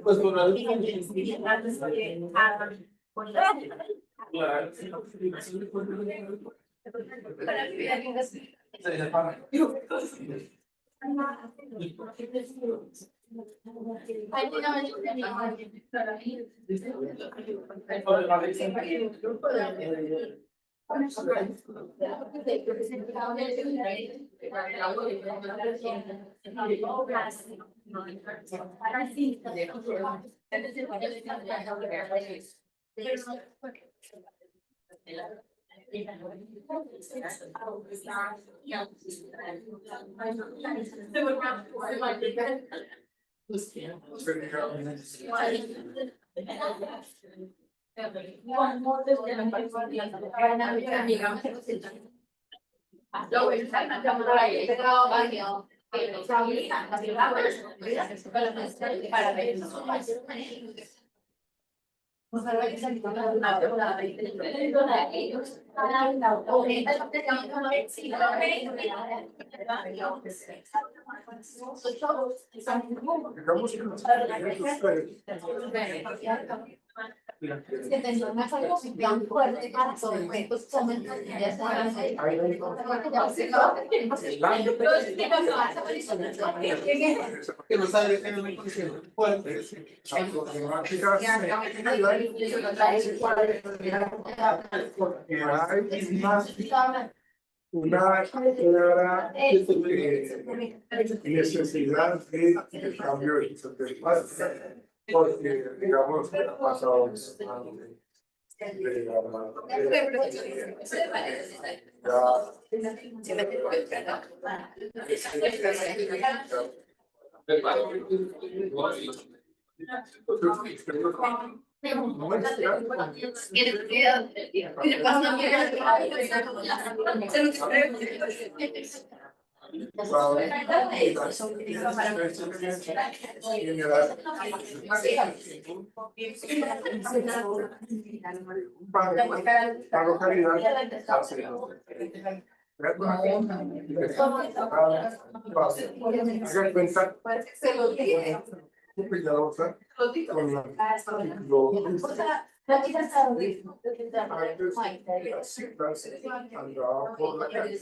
Pues con la que no sabe en el fuerte. Una clara necesidad de cambio de interfaz, porque digamos que ha pasado la localidad. Haga cuenta muy cuidadosa con las citas andaba por la calle.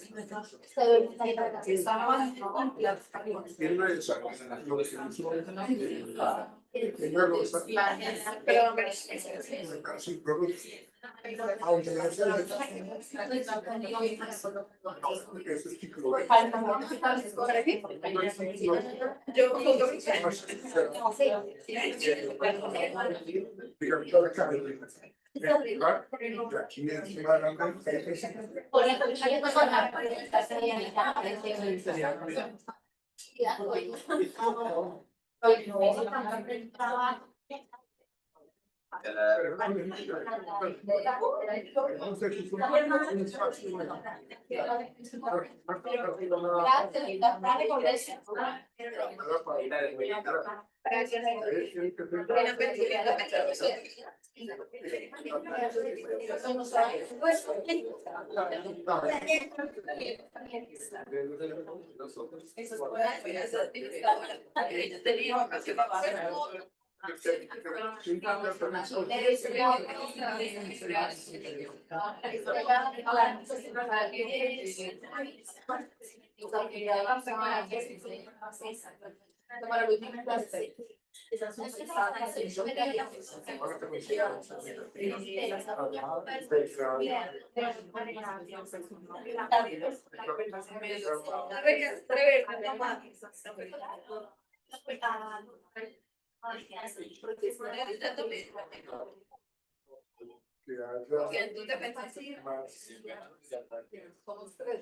que haya Porque tú te pensás así. más.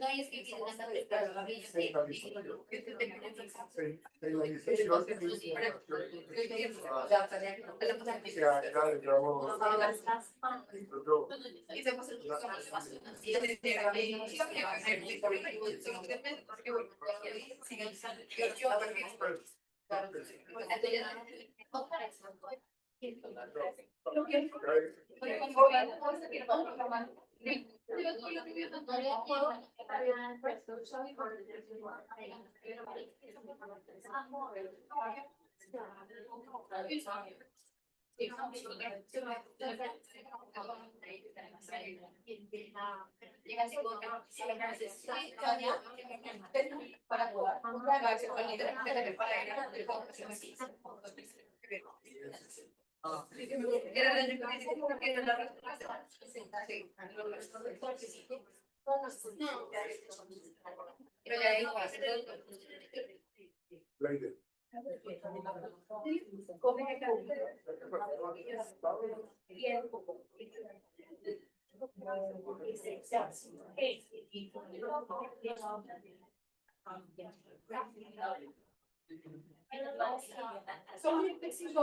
No, y es que si no está preparado la vida, sí, que tú te metes Legalización que haya, digamos, y se pasa el espacio. Y yo te digo, para poder era la respuesta que era la respuesta. Pero ya dijo, la idea. Son muy flexibles.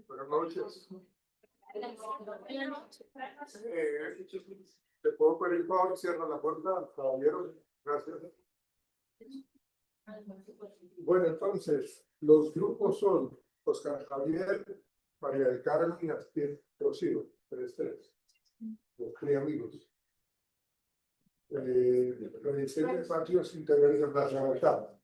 Buenas noches. ¿Te puedo pedir por favor cierra la puerta, caballero? Gracias. Bueno, entonces, los grupos son Oscar Javier, María del Carmen y Astier Rocío, 3-3. Los tres amigos. Realizar espacios interiores de la Nacionalidad.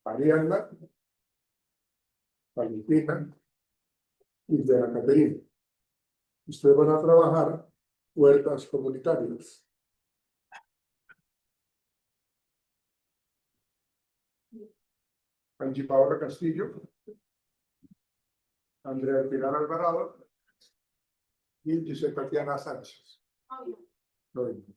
Mariana, Valentina y de la Caterina. Ustedes van a trabajar huertas comunitarias. Angie Paola Castillo, Andrea Pilar Alvarado y Giselle Tatiana Sánchez. Lo mismo.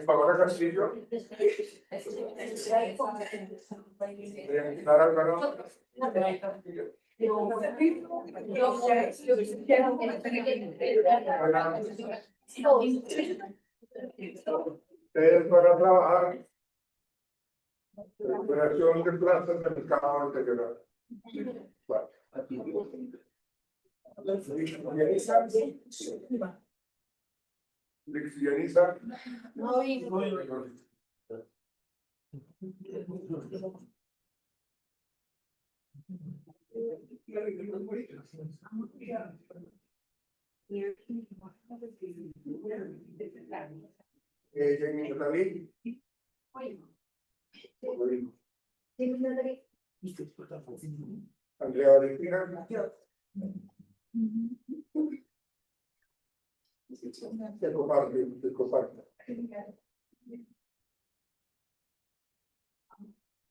Ahora Castillo, Clara Alvarado. Ustedes van a trabajar recuperación de plazas del mercado anterior. Bueno. Lixianiza. Jenny Natalí. Andrea Valentina. Te comparte.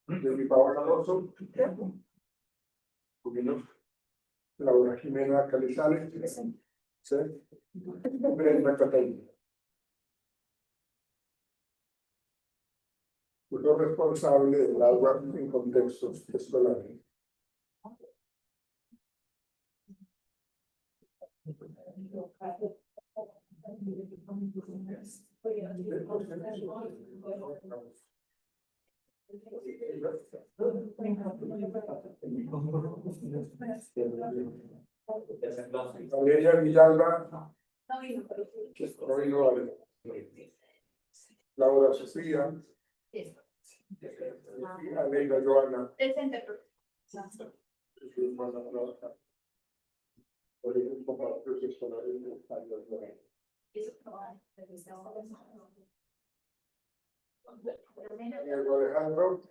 De mi Paola Alonso. Laura Jimena Calizales. Sí. Brenda Catalina. Uno responsable del agua en contextos escolares. Valeria Villalba. Laura Sofía. Aleida Joana. Alejandro.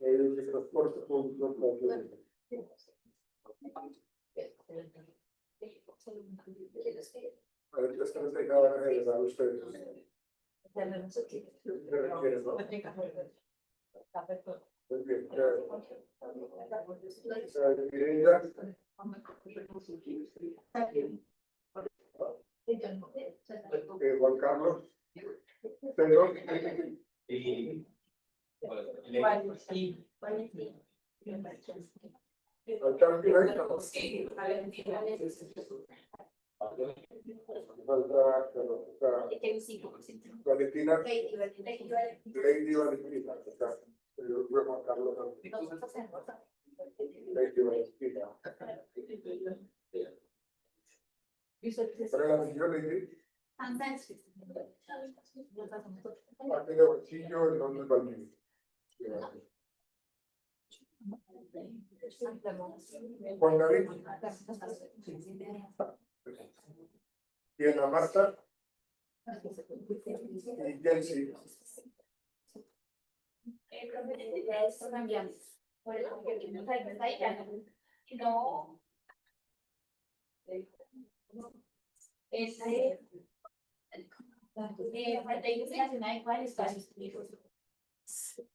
El transporte público. A ver, ¿qué están dejando a ustedes? Muy bien. Juan Carlos. Pedro. Valentina. Lady Valentina. Juan Carlos. Lady Valentina. Para la señora Lady. Parte de bolsillo, el nombre Valdivia. Juan David. Diana Marta. Y Jensi.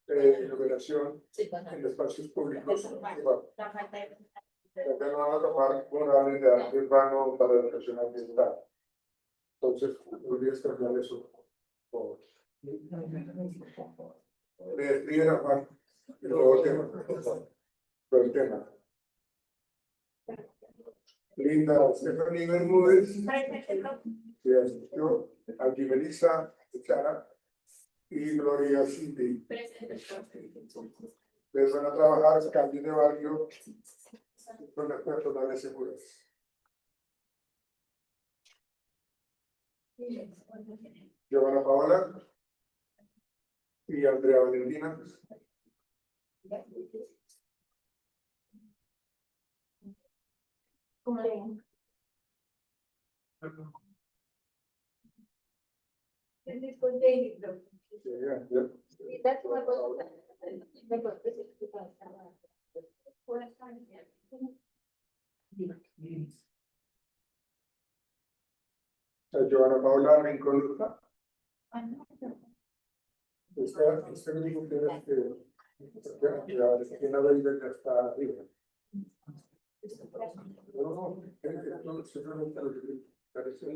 Iluminación en espacios públicos. Ya no van a tomar morales de arte urbano para la educación ambiental. Entonces, podrías cambiar eso. Le escriben a Juan el nuevo tema. El tema. Linda Stephanie Bermúdez. que asistió, Angie Melissa Chara y Gloria City. Les van a trabajar cambios de barrio con las personales seguras. Giovanna Paola y Andrea Valentina. Giovanna Paola Rincón Luca. Este mismo tiene que la esquina de ella ya está arriba. No, simplemente lo que parece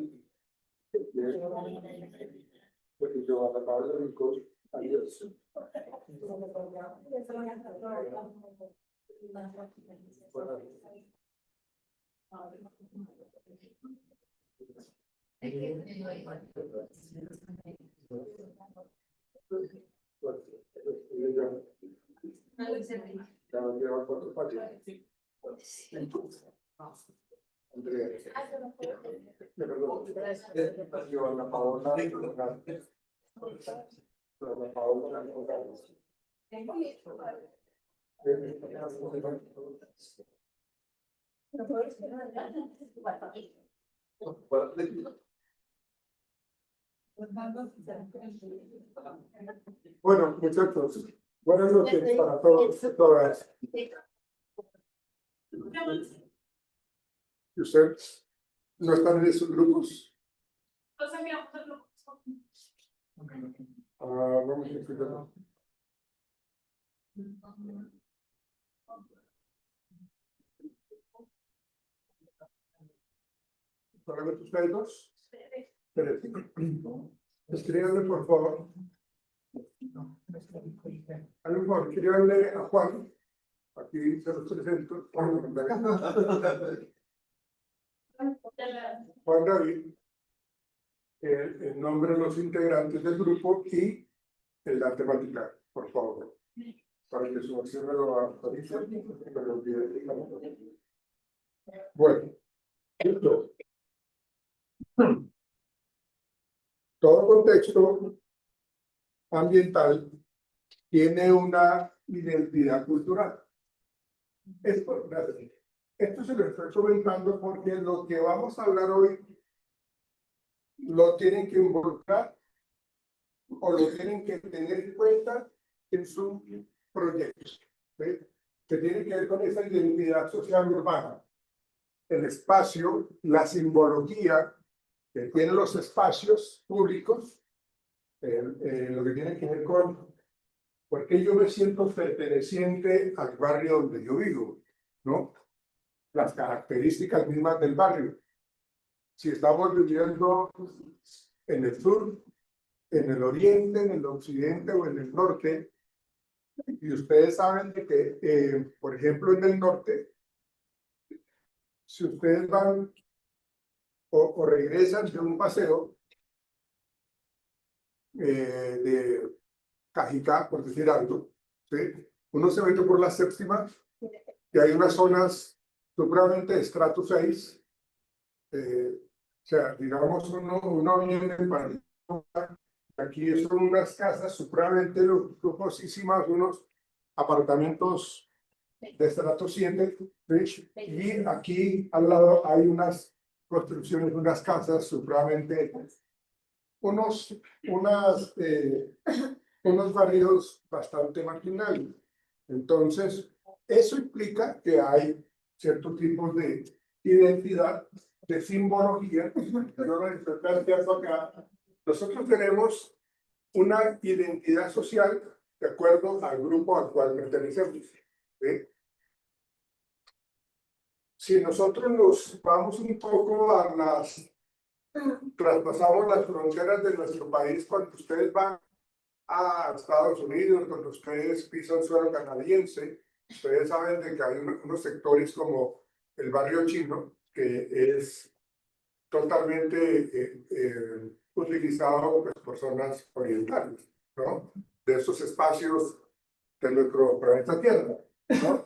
porque Giovanna Paola Rincón, adiós. Andrea. Giovanna Paola Rincón. Giovanna Paola Rincón. Bueno, muchachos, buenas noches para todos y todas. ¿Y ustedes no están en esos grupos? No me entiendo. ¿Para ver ustedes dos? Escríbanle, por favor. Por favor, escríbanle a Juan. Aquí se los presento. Juan David, el nombre de los integrantes del grupo y la temática, por favor. Para que su acción me lo actualice. Bueno, listo. Todo contexto ambiental tiene una identidad cultural. Esto se lo estoy comentando porque lo que vamos a hablar hoy lo tienen que involucrar o lo tienen que tener en cuenta en su proyecto, ¿sí? Que tiene que ver con esa identidad social urbana, el espacio, la simbología que tienen los espacios públicos, lo que tiene que ver con por qué yo me siento perteneciente al barrio donde yo vivo, ¿no? Las características mismas del barrio. Si estamos viviendo en el sur, en el oriente, en el occidente o en el norte, y ustedes saben de que, por ejemplo, en el norte, si ustedes van o regresan de un paseo de Cajicá, por decir algo, ¿sí? Uno se mete por la séptima y hay unas zonas supremamente de estrato 6. O sea, digamos, uno viene para aquí son unas casas supremamente lujosísimas, unos apartamentos de estrato 7, ¿sí? Y aquí al lado hay unas construcciones, unas casas supremamente, unos barrios bastante marginales. Entonces, eso implica que hay ciertos tipos de identidad, de simbología. Yo lo estoy planteando acá. Nosotros tenemos una identidad social de acuerdo al grupo al cual pertenecemos, ¿sí? Si nosotros nos vamos un poco traspasamos las fronteras de nuestro país, cuando ustedes van a Estados Unidos, cuando ustedes pisan suelo canadiense, ustedes saben de que hay unos sectores como el barrio chino, que es, o sea, digamos, unas costumbres bastante marginales. Entonces, eso implica que hay ciertos tipos de identidad social de acuerdo al grupo al cual pertenecemos, ¿sí? Si nosotros nos vamos un poco traspasamos las fronteras de nuestro país, cuando ustedes van a Estados Unidos, cuando ustedes pisan suelo canadiense, ustedes saben de que hay unos sectores como el barrio chino, que es, totalmente utilizado por zonas orientales, ¿no? De esos espacios de nuestro planeta Tierra, ¿no?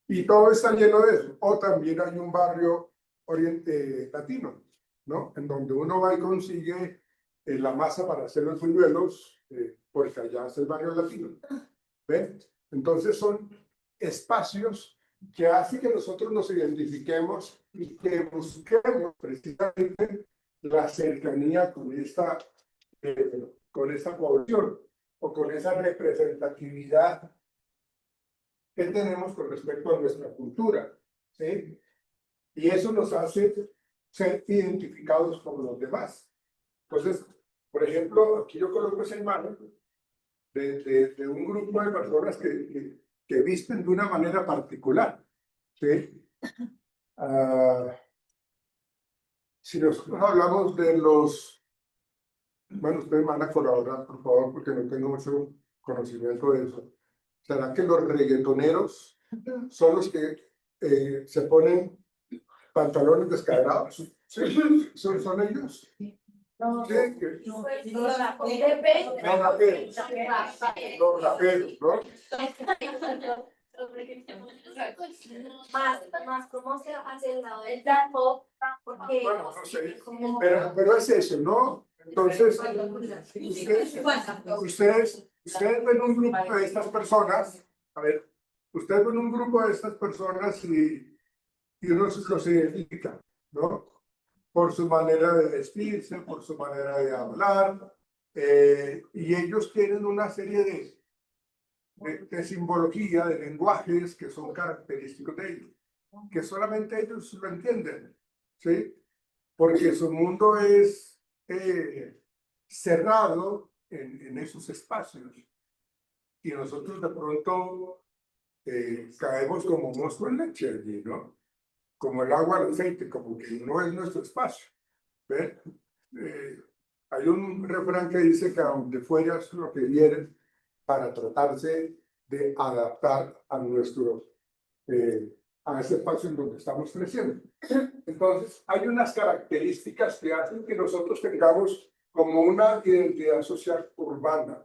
Y todo está lleno de eso. O también hay un barrio latino, ¿no? En donde uno va y consigue la masa para hacer los buñuelos, porque allá es el barrio latino. ¿Ven? Entonces son espacios que hacen que nosotros nos identifiquemos y que busquemos precisamente la cercanía con esta población o con esa representatividad que tenemos con respecto a nuestra cultura, ¿sí? Y eso nos hace ser identificados con los demás. Entonces, por ejemplo, aquí yo coloco esa imagen de un grupo de personas que visten de una manera particular, ¿sí? Si nosotros hablamos de bueno, ustedes me van a colaborar, por favor, porque no tengo mucho conocimiento de eso. ¿Será que los reggaetoneros son los que se ponen pantalones descadrados? ¿Sí? ¿Son ellos? No, Sí, los raperos, los raperos, ¿no? más como se hace el lado del campo, porque Bueno, no sé, pero es eso, ¿no? Entonces, ustedes ven un grupo de estas personas, a ver, ustedes ven un grupo de estas personas y uno los identifica, ¿no? Por su manera de vestirse, por su manera de hablar, y ellos tienen una serie de simbología, de lenguajes que son característicos de ellos, que solamente ellos lo entienden, ¿sí? Porque su mundo es cerrado en esos espacios. Y nosotros de pronto caemos como monstruo en leche allí, ¿no? Como el agua al aceite, como que no es nuestro espacio. ¿Ven? Hay un refrán que dice que a donde fueras lo que vieres para tratarse de adaptar a ese espacio en donde estamos creciendo. Entonces, hay unas características que hacen que nosotros tengamos como una identidad social urbana.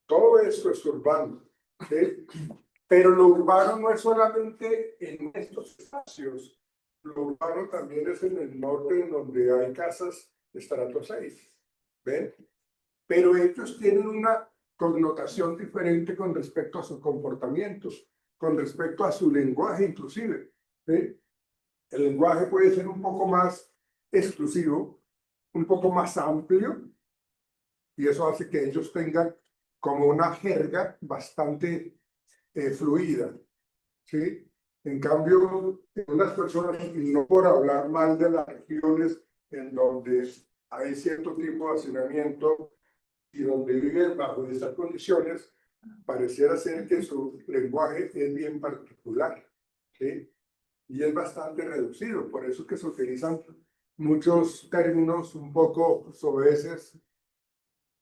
Todo esto es urbano, ¿sí? Pero lo urbano no es solamente en estos espacios. Lo urbano también es en el norte, en donde hay casas de estrato 6. ¿Ven? Pero ellos tienen una connotación diferente con respecto a sus comportamientos, con respecto a su lenguaje inclusive. ¿Sí? El lenguaje puede ser un poco más exclusivo, un poco más amplio, y eso hace que ellos tengan como una jerga bastante fluida, ¿sí? En cambio, unas personas, y no por hablar mal de las regiones en donde hay cierto tipo de hacinamiento y donde viven bajo esas condiciones, pareciera ser que su lenguaje es bien particular, ¿sí? Y es bastante reducido, por eso que se utilizan muchos términos un poco soeces,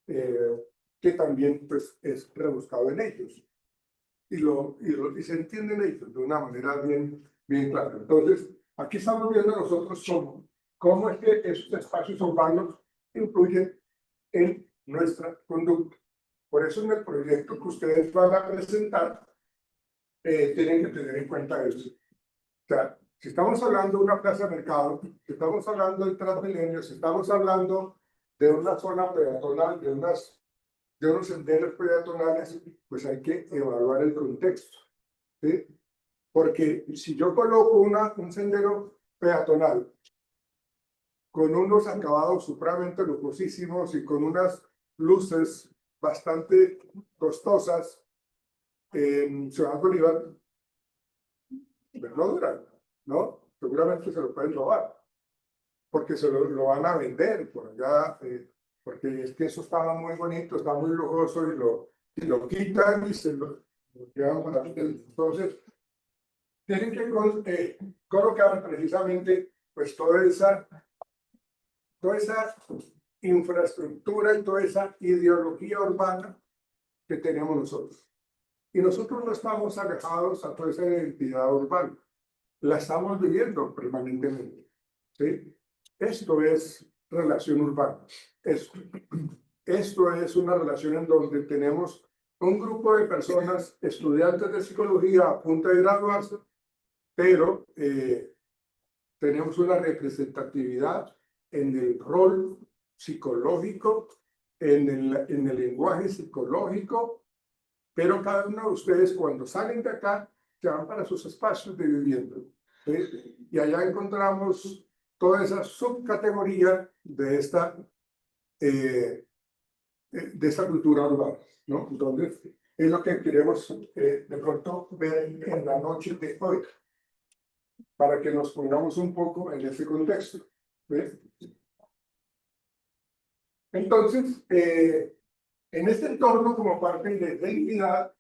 que también pues, es rebuscado en ellos. Y se entienden ellos de una manera bien clara. Entonces, aquí estamos viendo nosotros cómo es que esos espacios urbanos influyen en nuestra conducta. Por eso en el proyecto que ustedes van a presentar, tienen que tener en cuenta eso. O sea, si estamos hablando de una plaza de mercado, si estamos hablando del Transmilenio, si estamos hablando de una zona peatonal, de unos senderos peatonales, pues hay que evaluar el contexto, ¿sí? Porque si yo coloco un sendero peatonal con unos acabados supremamente lujosísimos y con unas luces bastante costosas en Ciudad Bolívar, pues no duran, ¿no? Seguramente se lo pueden robar, porque se lo van a vender por allá, porque es que eso estaba muy bonito, está muy lujoso y lo quitan y se lo llevan para entonces tienen que colocar precisamente pues toda esa infraestructura y toda esa ideología urbana que tenemos nosotros. Y nosotros no estamos alejados a toda esa identidad urbana, la estamos viviendo permanentemente, ¿sí? Esto es relación urbana. Esto es una relación en donde tenemos un grupo de personas, estudiantes de psicología a punto de graduarse, pero tenemos una representatividad en el rol psicológico, en el lenguaje psicológico, pero cada uno de ustedes cuando salen de acá se van para sus espacios de vivienda, ¿sí? Y allá encontramos toda esa subcategoría de esta cultura urbana, ¿no? Entonces, es lo que queremos de pronto ver en la noche de hoy, para que nos pongamos un poco en ese contexto, ¿ves? Entonces, en este entorno, como parte de identidad,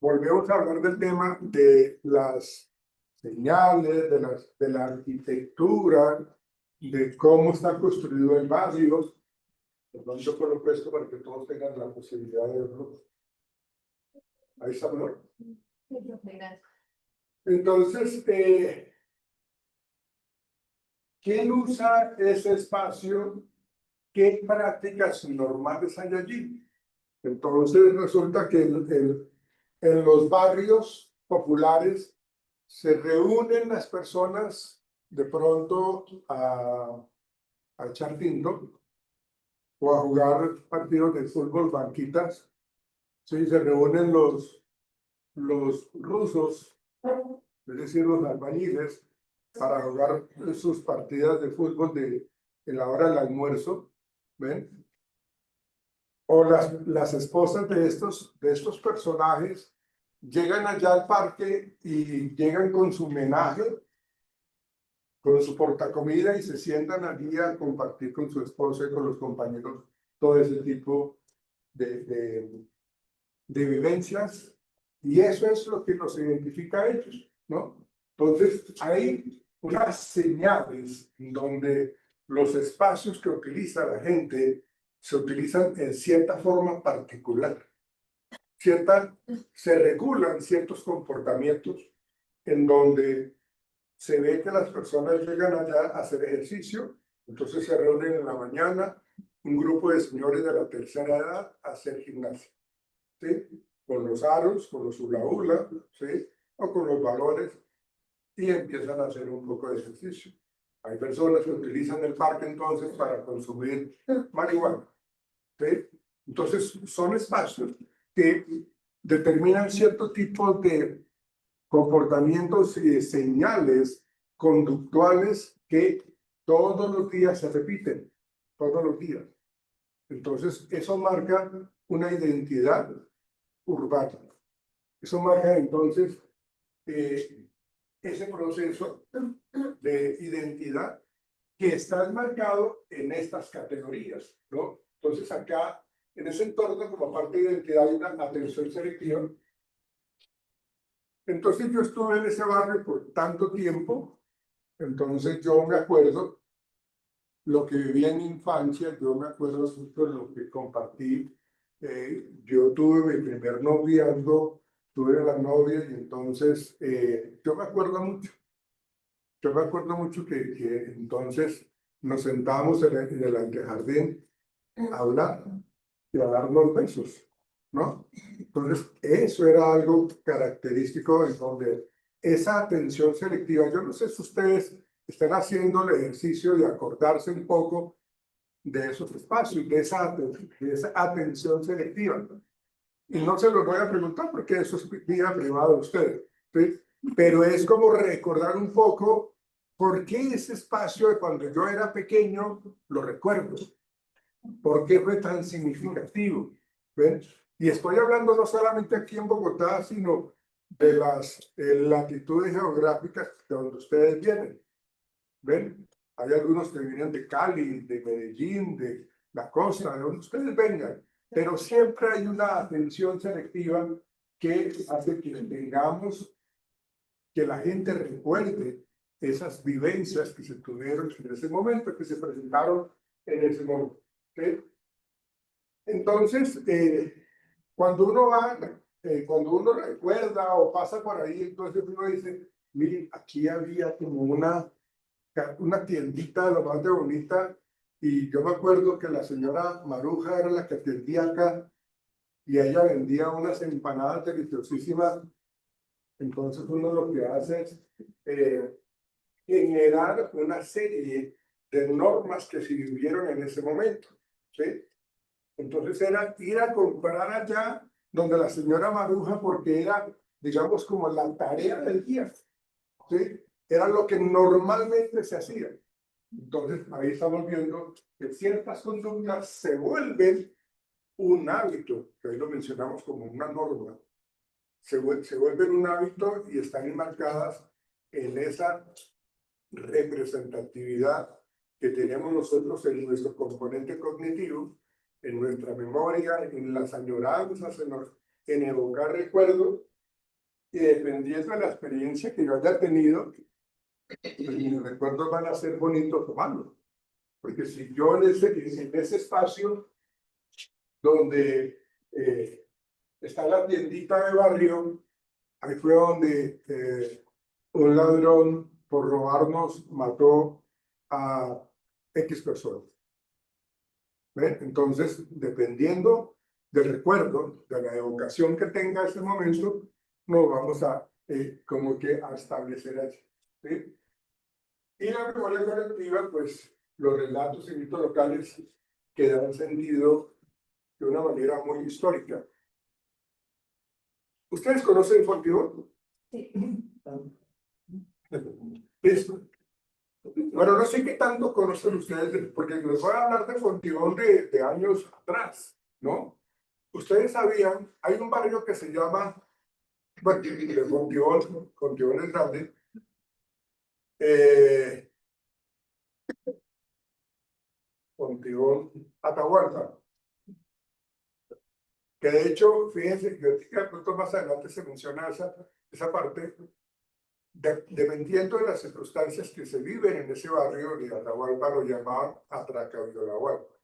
volvemos a hablar del tema de las señales, de la arquitectura, de cómo está construido el barrio. Perdón, yo coloco esto para que todos tengan la posibilidad de verlo. Ahí está, ¿no? Entonces, ¿quién usa ese espacio? ¿Qué prácticas normales hay allí? Entonces, resulta que en los barrios populares se reúnen las personas de pronto a echar tinto o a jugar partidos de fútbol, banquitas. Sí, se reúnen los rusos, es decir, los albañiles, para jugar sus partidas de fútbol en la hora del almuerzo, ¿ven? O las esposas de estos personajes llegan allá al parque y llegan con su menaje, con su portacomida y se sientan allí a compartir con su esposa y con los compañeros todo ese tipo de vivencias, y eso es lo que nos identifica a ellos, ¿no? Entonces, hay unas señales donde los espacios que utiliza la gente se utilizan en cierta forma particular. Se regulan ciertos comportamientos en donde se ve que las personas llegan allá a hacer ejercicio, entonces se reúnen en la mañana un grupo de señores de la tercera edad a hacer gimnasia, ¿sí? Con los aros, con los hula hula, ¿sí? O con los balones, y empiezan a hacer un poco de ejercicio. Hay personas que utilizan el parque entonces para consumir marihuana, ¿sí? Entonces son espacios que determinan cierto tipo de comportamientos y señales conductuales que todos los días se repiten, todos los días. Entonces eso marca una identidad urbana. Eso marca entonces ese proceso de identidad que está marcado en estas categorías, ¿no? Entonces acá, en ese entorno, como parte de identidad, hay una atención selectiva. Entonces yo estuve en ese barrio por tanto tiempo, entonces yo me acuerdo lo que viví en mi infancia, yo me acuerdo mucho de lo que compartí. Yo tuve mi primer noviazgo, tuve la novia, y entonces yo me acuerdo mucho. Yo me acuerdo mucho que entonces nos sentábamos en el antejardín a hablar y a darnos besos, ¿no? Entonces, eso era algo característico en donde esa atención selectiva, yo no sé si ustedes están haciendo el ejercicio de acordarse un poco de esos espacios, de esa atención selectiva, ¿no? Y no se los voy a preguntar porque eso es vida privada de ustedes, ¿sí? Pero es como recordar un poco por qué ese espacio de cuando yo era pequeño lo recuerdo, por qué fue tan significativo, ¿ven? Y estoy hablando no solamente aquí en Bogotá, sino de las latitudes geográficas de donde ustedes vienen, ¿ven? Hay algunos que vienen de Cali, de Medellín, de la costa, de donde ustedes vengan, pero siempre hay una atención selectiva que hace que tengamos, que la gente recuerde esas vivencias que se tuvieron en ese momento, que se presentaron en ese momento, ¿sí? Entonces, cuando uno va, cuando uno recuerda o pasa por ahí, entonces uno dice, miren, aquí había como una tiendita de lo más de bonita, y yo me acuerdo que la señora Maruja era la que atendía acá, y ella vendía unas empanadas deliciosísimas. Entonces uno lo que hace es generar una serie de normas que se vivieron en ese momento, ¿sí? Entonces era ir a comprar allá donde la señora Maruja, porque era, digamos, como la tarea del día, ¿sí? Era lo que normalmente se hacía. Entonces ahí estamos viendo que ciertas conductas se vuelven un hábito, que hoy lo mencionamos como una norma, se vuelven un hábito y están enmarcadas en esa representatividad que tenemos nosotros en nuestro componente cognitivo, en nuestra memoria, en las añoranzas, en evocar recuerdos, y dependiendo de la experiencia que yo haya tenido, pues mis recuerdos van a ser bonitos o malos. Porque si yo en ese espacio donde está la tiendita de barrio, ahí fue donde un ladrón por robarnos mató a X personas. ¿Ven? Entonces, dependiendo del recuerdo, de la evocación que tenga ese momento, nos vamos a como que a establecer allí. ¿Sí? Y la memoria colectiva, pues los relatos y mitos locales que dan sentido de una manera muy histórica. ¿Ustedes conocen Fontibón? Sí. Bueno, no sé qué tanto conocen ustedes, porque les voy a hablar de Fontibón de años atrás, ¿no? Ustedes sabían, hay un barrio que se llama, bueno, de Fontibón, Fontibón es grande, Fontibón, Atahualpa, que de hecho, fíjense, que de pronto más adelante se menciona esa parte, dependiendo de las circunstancias que se viven en ese barrio de Atahualpa, lo llamaban Atracaviolahualpa.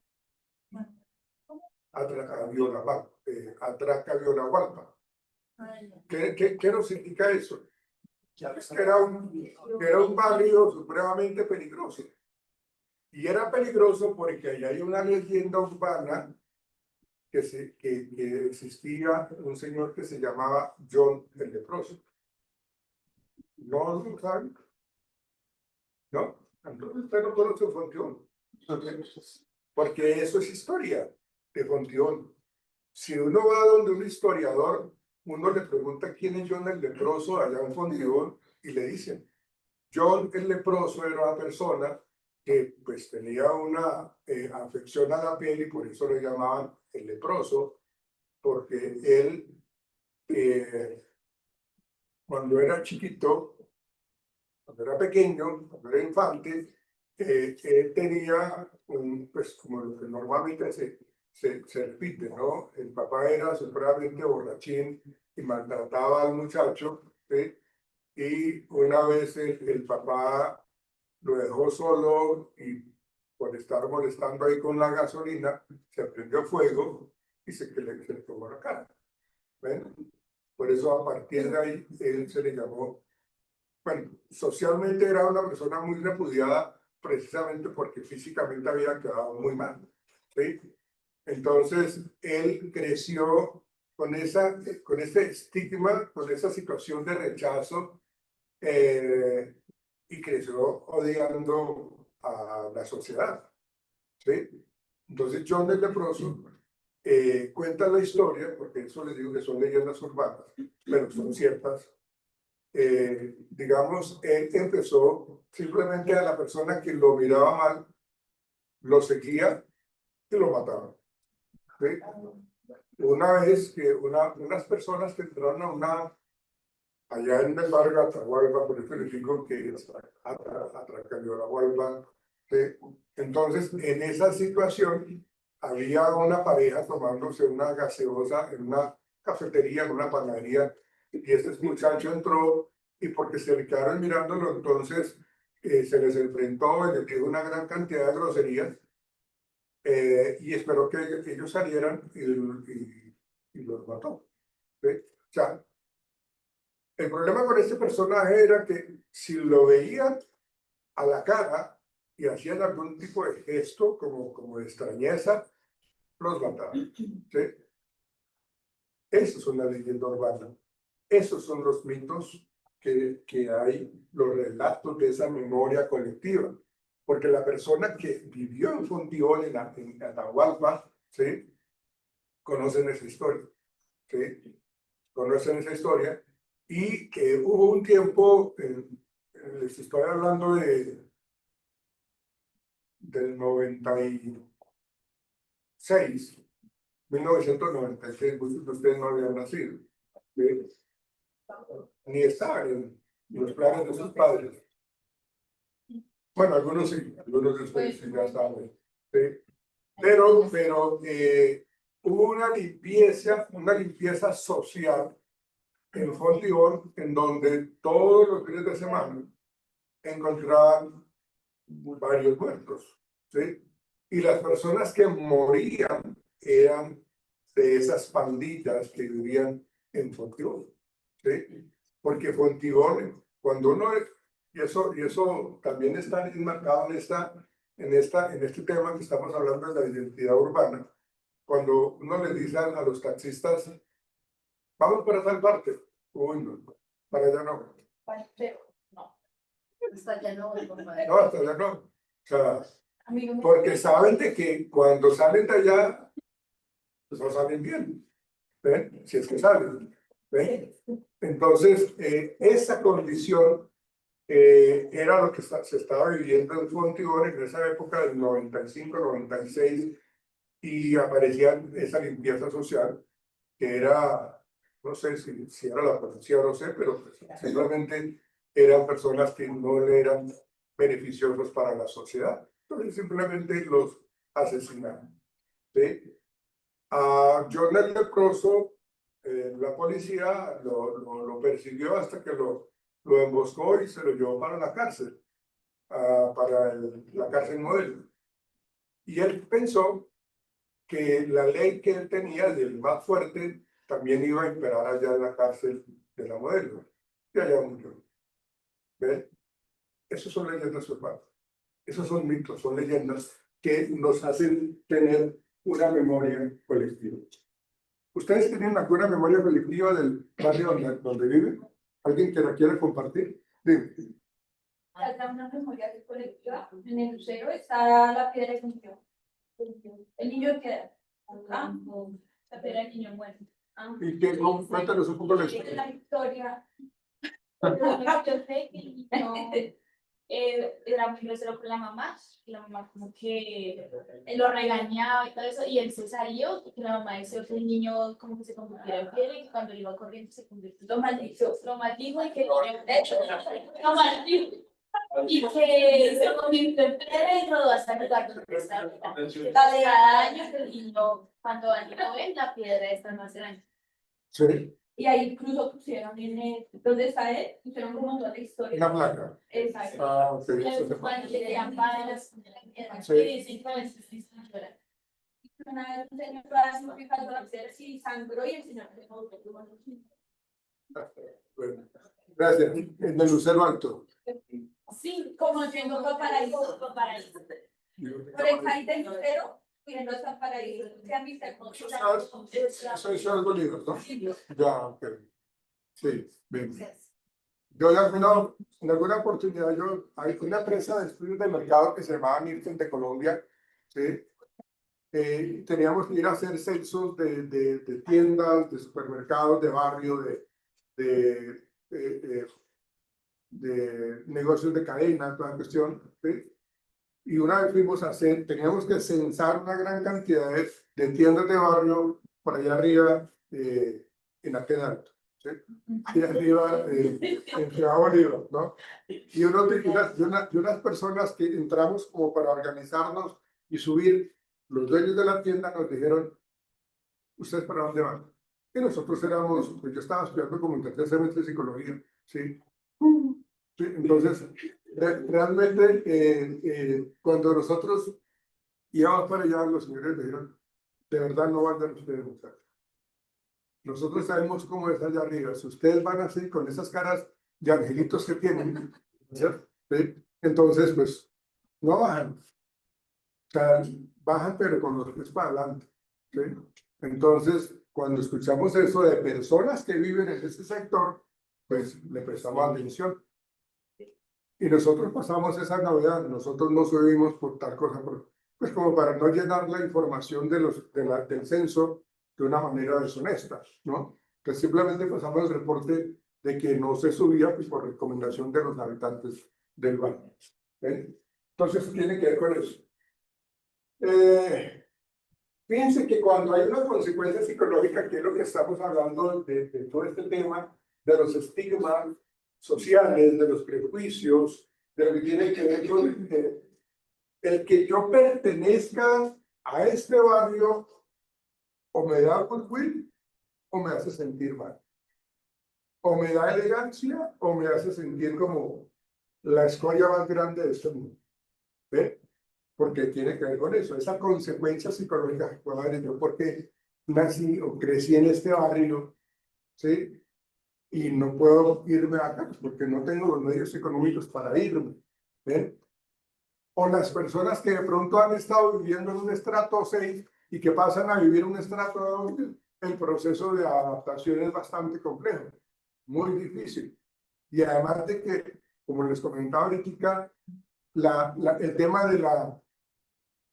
Atracaviolahualpa. ¿Qué nos indica eso? Que era un barrio supremamente peligroso. Y era peligroso porque allá hay una leyenda urbana que existía un señor que se llamaba John el Leproso. ¿No lo saben? ¿No? Entonces usted no conoce Fontión. Porque eso es historia de Fontión. Si uno va donde un historiador, uno le pregunta quién es John el Leproso allá en Fontión y le dicen, John el Leproso era una persona que pues tenía una afección a la piel y por eso lo llamaban el leproso, porque él cuando era chiquito, cuando era pequeño, cuando era infante, él tenía pues como lo que normalmente se repite, ¿no? El papá era supremamente borrachín y maltrataba al muchacho, ¿sí? Y una vez el papá lo dejó solo y por estar molestando ahí con la gasolina, se prendió fuego y se le tomó la cara. ¿Ven? Por eso a partir de ahí él se le llamó, bueno, socialmente era una persona muy repudiada precisamente porque físicamente había quedado muy mal. ¿Sí? Entonces él creció con ese estigma, con esa situación de rechazo y creció odiando a la sociedad. ¿Sí? Entonces John el Leproso cuenta la historia, porque eso les digo que son leyendas urbanas, pero son ciertas. Digamos, él empezó simplemente a la persona que lo miraba mal, lo seguía y lo mataba. ¿Sí? Una vez que unas personas que entraron allá en el barrio Atahualpa, por eso les digo que es Atracaviolahualpa, ¿sí? Entonces, en esa situación, había una pareja tomándose una gaseosa en una cafetería, en una panadería, y este muchacho entró y porque se le quedaron mirándolo, entonces se les enfrentó y les dijo una gran cantidad de groserías y esperó que ellos salieran y los mató. ¿Sí? O sea, el problema con este personaje era que si lo veían, a la cara y hacían algún tipo de gesto como de extrañeza, los mataban. ¿Sí? Eso es una leyenda urbana. Esos son los mitos que hay, los relatos de esa memoria colectiva. Porque la persona que vivió en Fontiol, en Atahualpa, ¿sí? Conocen esa historia. ¿Sí? Conocen esa historia. Y que hubo un tiempo, les estoy hablando del 96, 1996, muchos de ustedes no habían nacido. ¿Sí? Ni estaban en los planes de sus padres. Bueno, algunos sí, algunos de ustedes sí ya saben. ¿Sí? Pero hubo una limpieza social en Fontibón, en donde todos los fines de semana encontraban varios muertos. ¿Sí? Y las personas que morían eran de esas pandillas que vivían en Fontibón. ¿Sí? Porque Fontibón, cuando uno, y eso también está enmarcado en este tema que estamos hablando de la identidad urbana, cuando uno le dice a los taxistas, vamos para tal parte, uy, no, para allá no, No. Hasta allá no voy, compadre. no, hasta allá no. O sea, Amigo, porque saben de que cuando salen de allá, pues no salen bien, ¿ven? Si es que salen, ¿ven? Entonces, esa condición era lo que se estaba viviendo en Fontibón en esa época del 95, 96, y aparecía esa limpieza social, que era, no sé si era la policía, no sé, pero pues, simplemente eran personas que no le eran beneficiosos para la sociedad. Entonces simplemente los asesinaron. ¿Sí? A John el Leproso, la policía lo persiguió hasta que lo emboscó y se lo llevó para la cárcel, para la cárcel modelo. Y él pensó que la ley que él tenía del más fuerte también iba a imperar allá en la cárcel de la modelo. Y allá murió. ¿Ven? Esos son leyendas urbanas. Esos son mitos, son leyendas que nos hacen tener una memoria colectiva. ¿Ustedes tienen alguna memoria colectiva del barrio donde viven? ¿Alguien que la quiera compartir? Dime. acá una memoria colectiva. En el Lucero está la piedra de niño. El niño queda. Ah, la piedra del niño muere. ¿Y qué? Cuéntanos un poco la historia. La historia. Yo sé que el niño era muy grosero con la mamá. Y la mamá como que lo regañaba y todo eso. Y él se salió. Y que la mamá deseó que el niño como que se convirtiera en piedra. Y que cuando iba corriendo se convirtió. Lo maldijo y que el niño, de hecho, lo maldijo. Y que se convirtió en piedra y rodó hasta el lugar donde está ahorita. Cada año el niño, cuando alguien lo ve, la piedra está más grande. Sí, Y ahí incluso pusieron donde está él, pusieron como toda la historia. una placa. Exacto. Ah, ok, eso se Cuando le decían padres, Sí. y sí, todo eso es historia. Una vez un señor fue a simplificar la piedra y sangró y el señor dejó de Bueno, gracias. En el Lucero Alto. sí, como yendo a Paraíso, por el país del Lucero, yendo hasta Paraíso. ¿Se han visto? Eso es algo lindo, ¿no? Ya, ok. Sí, bien. Yo en alguna oportunidad, hay una empresa de estudios de mercado que se llamaba Nielsen de Colombia, ¿sí? Teníamos que ir a hacer censos de tiendas, de supermercados, de barrio, de negocios de cadena, toda cuestión, ¿sí? Y una vez fuimos a hacer, teníamos que censar una gran cantidad de tiendas de barrio por allá arriba, en aquel alto, ¿sí? Y arriba, en Ciudad Bolívar, ¿no? Y unas personas que entramos como para organizarnos y subir, los dueños de la tienda nos dijeron, ¿ustedes para dónde van? Y nosotros éramos, pues yo estaba estudiando como tercer semestre de psicología, ¿sí? Sí, entonces, realmente, cuando nosotros íbamos para allá, los señores dijeron, de verdad no van a dar ustedes muchachos. Nosotros sabemos cómo es allá arriba. Si ustedes van así, con esas caras de angelitos que tienen, ¿cierto? ¿Sí? Entonces, pues, no bajan. O sea, bajan, pero con los pies para adelante. ¿Sí? Entonces, cuando escuchamos eso de personas que viven en ese sector, pues le prestamos atención. Y nosotros pasamos esa Navidad, nosotros no subimos por tal cosa, pues como para no llenar la información del censo de una manera deshonesta, ¿no? Que simplemente pasamos el reporte de que no se subía pues, por recomendación de los habitantes del barrio. ¿Eh? Entonces, tiene que ver con eso. Fíjense que cuando hay una consecuencia psicológica, que es lo que estamos hablando de todo este tema, de los estigmas sociales, de los prejuicios, de lo que tiene que ver con el que yo pertenezca a este barrio, o me da goodwill, o me hace sentir mal. O me da elegancia, o me hace sentir como la escoria más grande de este mundo. ¿Ve? Porque tiene que ver con eso, esa consecuencia psicológica que puedo haber yo, porque nací o crecí en este barrio, ¿sí? Y no puedo irme acá, pues, porque no tengo los medios económicos para irme, ¿ven? O las personas que de pronto han estado viviendo en un estrato 6 y que pasan a vivir un estrato 2, el proceso de adaptación es bastante complejo, muy difícil. Y además de que, como les comentaba ahorita, el tema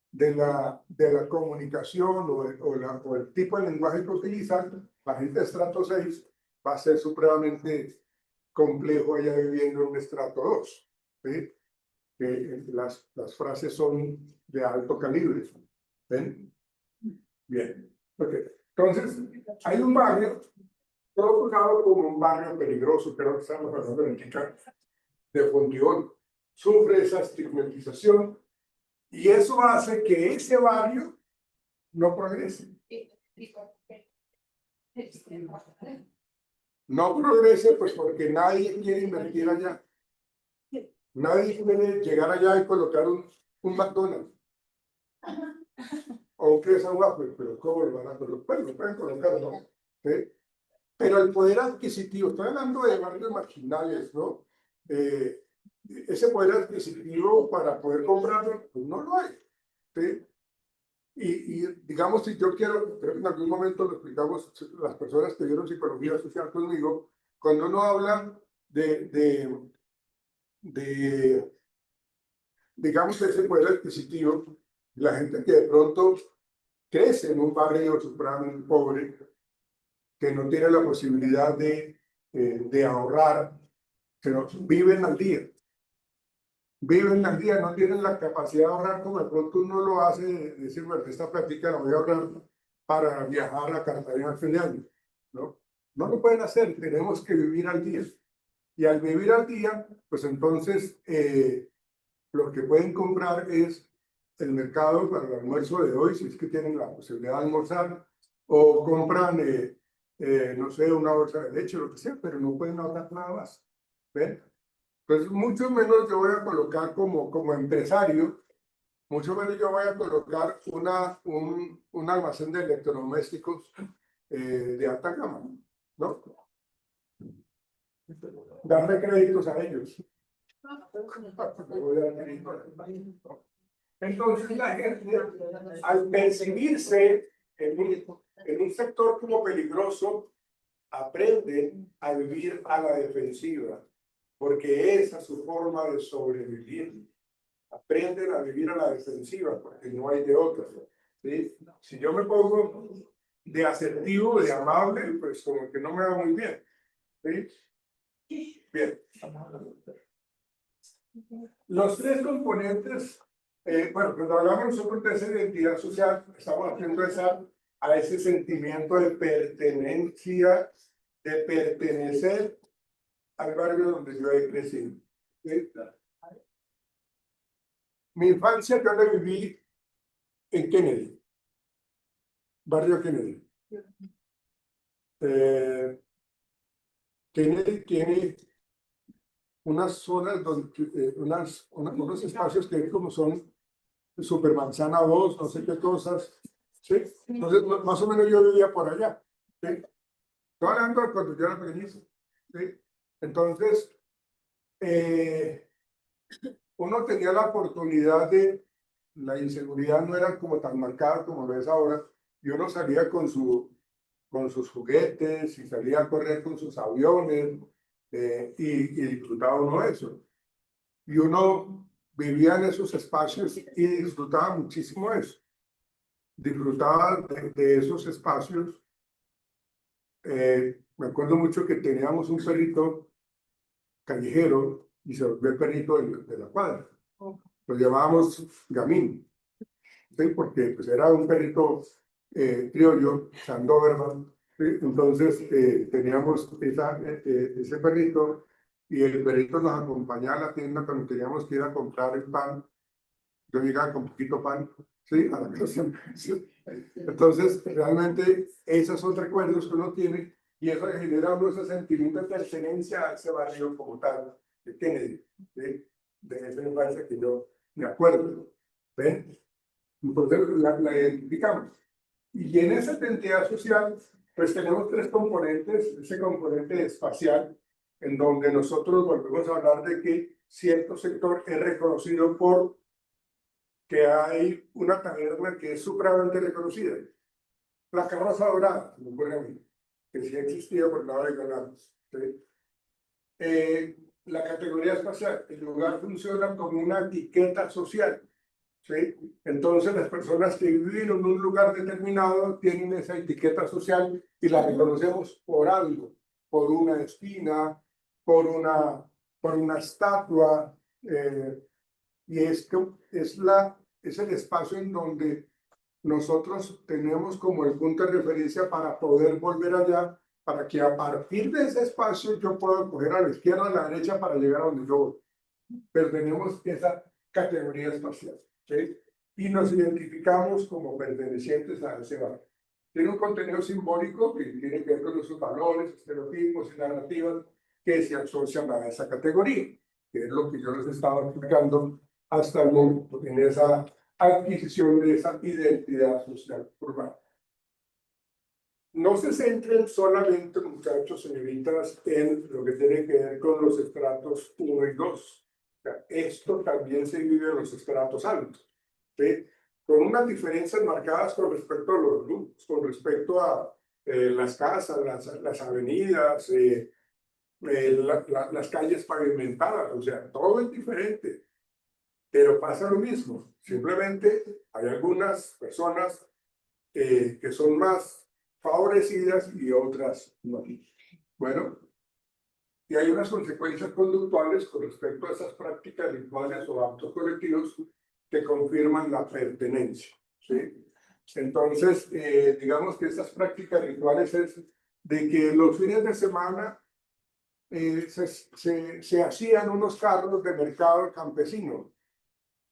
de la comunicación o el tipo de lenguaje que utilizan, la gente de estrato 6 va a ser supremamente complejo allá viviendo en un estrato 2. ¿Sí? Que las frases son de alto calibre. ¿Ven? Bien. Okay. Entonces, hay un barrio, colocado como un barrio peligroso, creo que estamos hablando de Fontibón. Sufre esa estigmatización y eso hace que ese barrio no progrese. No progrese, pues porque nadie quiere invertir allá. Nadie quiere llegar allá y colocar un McDonald's. O un Crescent Waffle, pero ¿cómo lo van a colocar? Lo pueden colocar, ¿no? ¿Sí? Pero el poder adquisitivo, estoy hablando de barrios marginales, ¿no? Ese poder adquisitivo para poder comprarlo, pues no lo hay. ¿Sí? Y digamos, si yo quiero, creo que en algún momento lo explicamos las personas que vieron psicología social conmigo, cuando uno habla de digamos, ese poder adquisitivo, la gente que de pronto crece en un barrio supremamente pobre, que no tiene la posibilidad de ahorrar, pero viven al día. Viven al día, no tienen la capacidad de ahorrar como de pronto uno lo hace, decir, bueno, esta plática la voy a ahorrar para viajar a Cartagena al fin de año. ¿No? No lo pueden hacer, tenemos que vivir al día. Y al vivir al día, pues entonces lo que pueden comprar es el mercado para el almuerzo de hoy, si es que tienen la posibilidad de almorzar, o compran, no sé, una bolsa de leche, lo que sea, pero no pueden ahorrar nada más. ¿Ven? Pues mucho menos yo voy a colocar como empresario, mucho menos yo voy a colocar un almacén de electrodomésticos de alta gama, ¿no? Darle créditos a ellos. Entonces la gente, al percibirse en un sector como peligroso, aprende a vivir a la defensiva, porque esa es su forma de sobrevivir. Aprenden a vivir a la defensiva, porque no hay de otra. ¿Sí? Si yo me pongo de asertivo, de amable, pues como que no me va muy bien. ¿Sí? Bien. Los tres componentes, bueno, cuando hablamos nosotros de esa identidad social, estamos haciendo a ese sentimiento de pertenencia, de pertenecer al barrio donde yo he crecido. ¿Sí? Mi infancia yo la viví en Kennedy, barrio Kennedy. Kennedy tiene unas zonas, unos espacios que como son Supermanzana 2, no sé qué cosas, ¿sí? Entonces, más o menos yo vivía por allá, ¿sí? Estoy hablando de cuando yo era pequeñito, ¿sí? Entonces, uno tenía la oportunidad de, la inseguridad no era como tan marcada como lo es ahora, y uno salía con sus juguetes y salía a correr con sus aviones y disfrutaba uno eso. Y uno vivía en esos espacios y disfrutaba muchísimo eso. Disfrutaba de esos espacios. Me acuerdo mucho que teníamos un perrito callejero y se volvió el perrito de la cuadra. Lo llamábamos Gamín, ¿sí? Porque pues, era un perrito criollo, Sandoberman. ¿Sí? Entonces teníamos ese perrito y el perrito nos acompañaba a la tienda cuando teníamos que ir a comprar el pan. Yo llegaba con poquito pan, ¿sí? A la casa. ¿Sí? Entonces, realmente, esos son recuerdos que uno tiene y eso le genera a uno ese sentimiento de pertenencia a ese barrio como tal, de Kennedy, ¿sí? De esa infancia que yo me acuerdo. ¿Ven? Entonces, la identificamos. Y en esa identidad social, pues tenemos tres componentes, ese componente espacial, en donde nosotros volvemos a hablar de que cierto sector es reconocido por que hay una taberna que es supremamente reconocida. La Carroza Dorada, me ocurre a mí, que sí existía por el lado de Galanes. ¿Sí? La categoría espacial, el lugar funciona como una etiqueta social. ¿Sí? Entonces las personas que viven en un lugar determinado tienen esa etiqueta social y la reconocemos por algo, por una esquina, por una estatua, y es el espacio en donde nosotros tenemos como el punto de referencia para poder volver allá, para que a partir de ese espacio yo pueda coger a la izquierda o a la derecha para llegar a donde yo voy. Pero tenemos esa categoría espacial, ¿sí? Y nos identificamos como pertenecientes a ese barrio. Tiene un contenido simbólico que tiene que ver con esos valores, estereotipos y narrativas que se asocian a esa categoría, que es lo que yo les estaba explicando hasta el momento en esa adquisición de esa identidad social urbana. No se centren solamente, muchachos, señoritas, en lo que tiene que ver con los estratos 1 y 2. O sea, esto también se vive en los estratos altos, ¿sí? Con unas diferencias marcadas con respecto a los grupos, con respecto a las casas, las avenidas, las calles pavimentadas, o sea, todo es diferente, pero pasa lo mismo. Simplemente hay algunas personas que son más favorecidas y otras no. Bueno, y hay unas consecuencias conductuales con respecto a esas prácticas rituales o actos colectivos que confirman la pertenencia, ¿sí? Entonces, digamos que estas prácticas rituales es de que los fines de semana se hacían unos carros de mercado campesino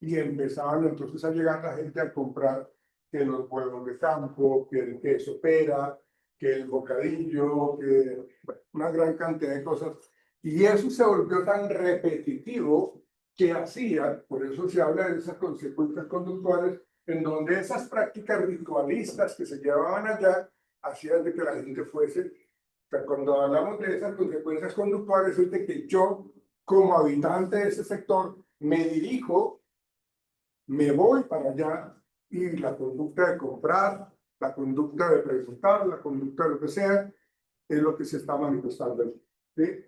y empezaban entonces a llegar la gente a comprar que los huevos de campo, que el queso pera, que el bocadillo, que bueno, una gran cantidad de cosas. Y eso se volvió tan repetitivo que hacía, por eso se habla de esas consecuencias conductuales, en donde esas prácticas ritualistas que se llevaban allá hacían de que la gente fuese. O sea, cuando hablamos de esas consecuencias conductuales, es de que yo, como habitante de ese sector, me dirijo, me voy para allá y la conducta de comprar, la conducta de preguntar, la conducta de lo que sea, es lo que se está manifestando allí, ¿sí?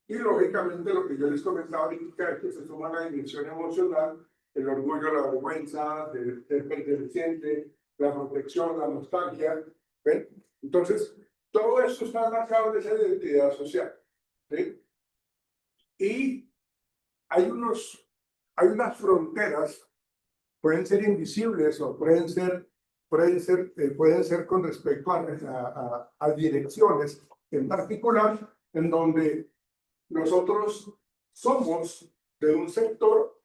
Y lógicamente lo que yo les comentaba ahorita es que se suma la dimensión emocional, el orgullo, la vergüenza, de ser perteneciente, la protección, la nostalgia, ¿ven? Entonces, todo eso está marcado de esa identidad social, ¿sí? Y hay unas fronteras, pueden ser invisibles o pueden ser con respecto a direcciones en particular, en donde nosotros somos de un sector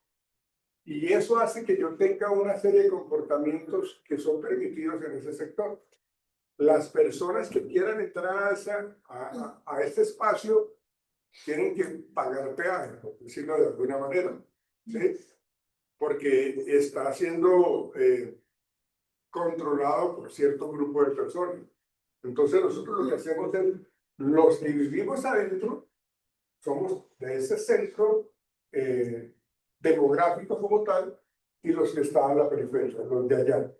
y eso hace que yo tenga una serie de comportamientos que son permitidos en ese sector. Las personas que quieran entrar a este espacio tienen que pagar peaje, por decirlo de alguna manera, ¿sí? Porque está siendo controlado por cierto grupo de personas. Entonces nosotros lo que hacemos es, los que vivimos adentro, somos de ese centro demográfico como tal, y los que están en la periferia, los de allá.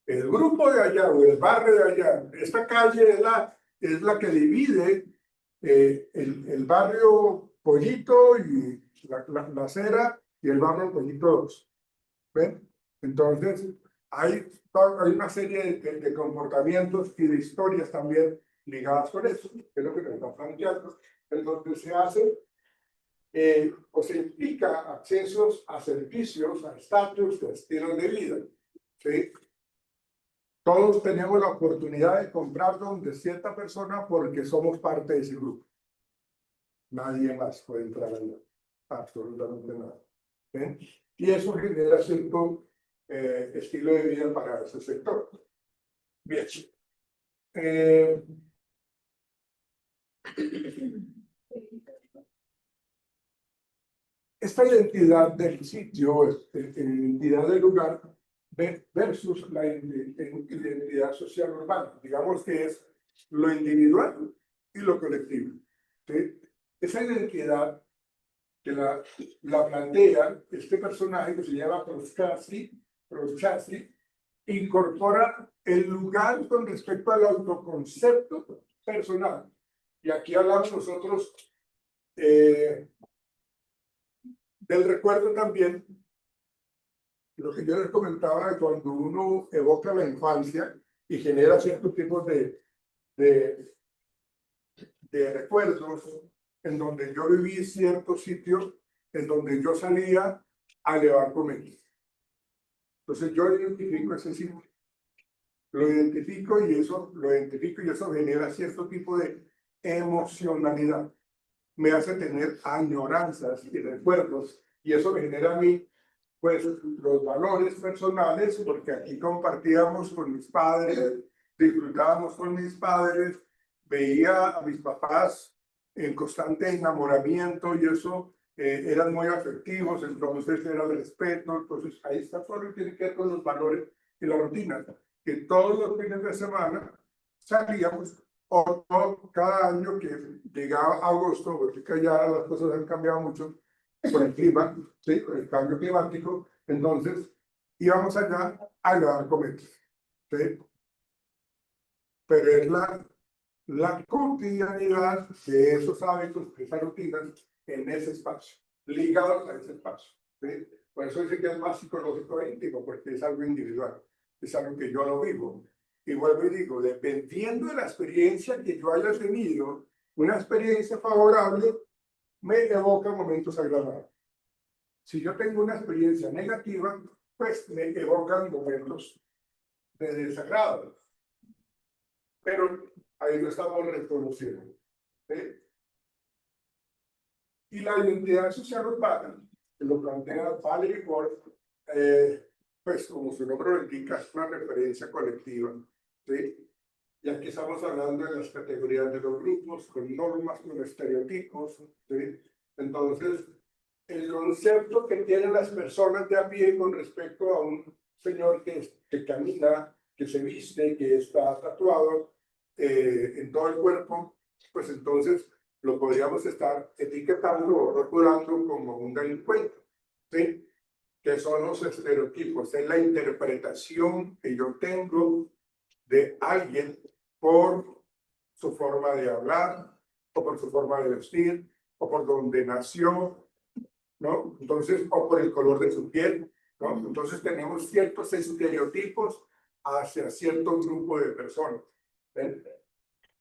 El grupo de allá o el barrio de allá, esta calle es la que divide el barrio Pollito y la acera y el barrio Pollito 2. ¿Ven? Entonces, hay una serie de comportamientos y de historias también ligadas con eso, que es lo que nos está planteando, en donde se hace o se implica accesos a servicios, a estatus, a estilos de vida. ¿Sí? Todos tenemos la oportunidad de comprar donde cierta persona porque somos parte de ese grupo. Nadie más puede entrar allá. Absolutamente nada. ¿Ven? Y eso genera cierto estilo de vida para ese sector. Bien. Esta identidad del sitio, identidad del lugar, versus la identidad social urbana. Digamos que es lo individual y lo colectivo. ¿Sí? Esa identidad que la plantea este personaje que se llama Prochaska, incorpora el lugar con respecto al autoconcepto personal. Y aquí hablamos nosotros del recuerdo también, lo que yo les comentaba de cuando uno evoca la infancia y genera ciertos tipos de recuerdos en donde yo viví ciertos sitios en donde yo salía a llevar comida. Entonces yo identifico ese sitio, lo identifico y eso genera cierto tipo de emocionalidad. Me hace tener añoranzas y recuerdos y eso me genera a mí pues los valores personales, porque aquí compartíamos con mis padres, disfrutábamos con mis padres, veía a mis papás en constante enamoramiento y eso eran muy afectivos, entonces era el respeto, entonces ahí está todo lo que tiene que ver con los valores y la rutina, que todos los fines de semana salíamos, o cada año que llegaba agosto, porque ya las cosas han cambiado mucho, por el clima, ¿sí? Por el cambio climático, entonces íbamos allá a llevar cometas, ¿sí? Pero es la cotidianidad de esos hábitos, de esas rutinas en ese espacio, ligados a ese espacio, ¿sí? Por eso dice que es más psicológico e íntimo, porque es algo individual, es algo que yo lo vivo. Y vuelvo y digo, dependiendo de la experiencia que yo haya tenido, una experiencia favorable me evoca momentos agradables. Si yo tengo una experiencia negativa, pues me evocan momentos de desagrado. Pero ahí lo estamos reconociendo. ¿Sí? Y la identidad social urbana, que lo plantea Valerie Ward, pues como su nombre lo indica, es una referencia colectiva. ¿Sí? Y aquí estamos hablando de las categorías de los grupos, con normas, con estereotipos. ¿Sí? Entonces, el concepto que tienen las personas de a pie con respecto a un señor que camina, que se viste, que está tatuado en todo el cuerpo, pues entonces lo podríamos estar etiquetando o rotulando como un delincuente, ¿sí? Que son los estereotipos, es la interpretación que yo tengo de alguien por su forma de hablar, o por su forma de vestir, o por donde nació, ¿no? Entonces, o por el color de su piel, ¿no? Entonces tenemos ciertos estereotipos hacia cierto grupo de personas. ¿Ven?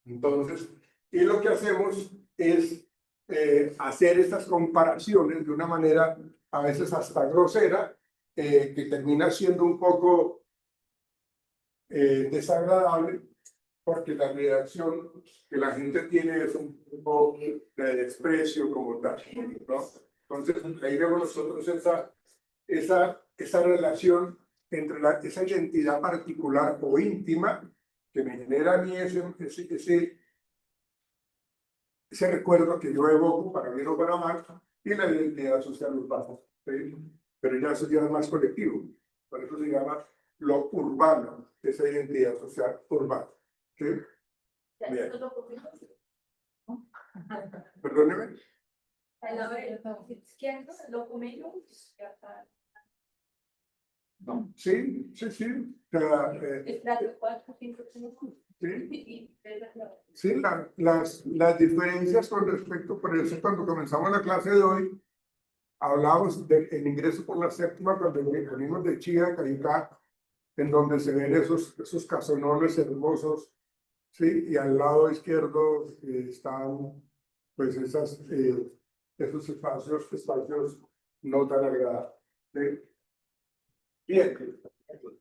Entonces, y lo que hacemos es hacer estas comparaciones de una manera a veces hasta grosera, que termina siendo un poco desagradable, porque la reacción que la gente tiene es un poco de desprecio como tal, ¿no? Entonces, ahí vemos nosotros esa relación entre esa identidad particular o íntima que me genera a mí ese recuerdo que yo evoco para bien o para mal, y la identidad social urbana. ¿Sí? Pero ya eso ya es más colectivo. Por eso se llama lo urbano, esa identidad social urbana. ¿Sí? Bien. Perdóneme. Al lado izquierdo, documentos. Sí, sí, sí. O sea, Estrato 4, 5, 5. sí. Sí, las diferencias con respecto, por eso cuando comenzamos la clase de hoy, hablamos del ingreso por la séptima, cuando venimos de Chía, Caricá, en donde se ven esos casonones hermosos, ¿sí? Y al lado izquierdo están, pues, esos espacios no tan agradables. ¿Sí? Bien,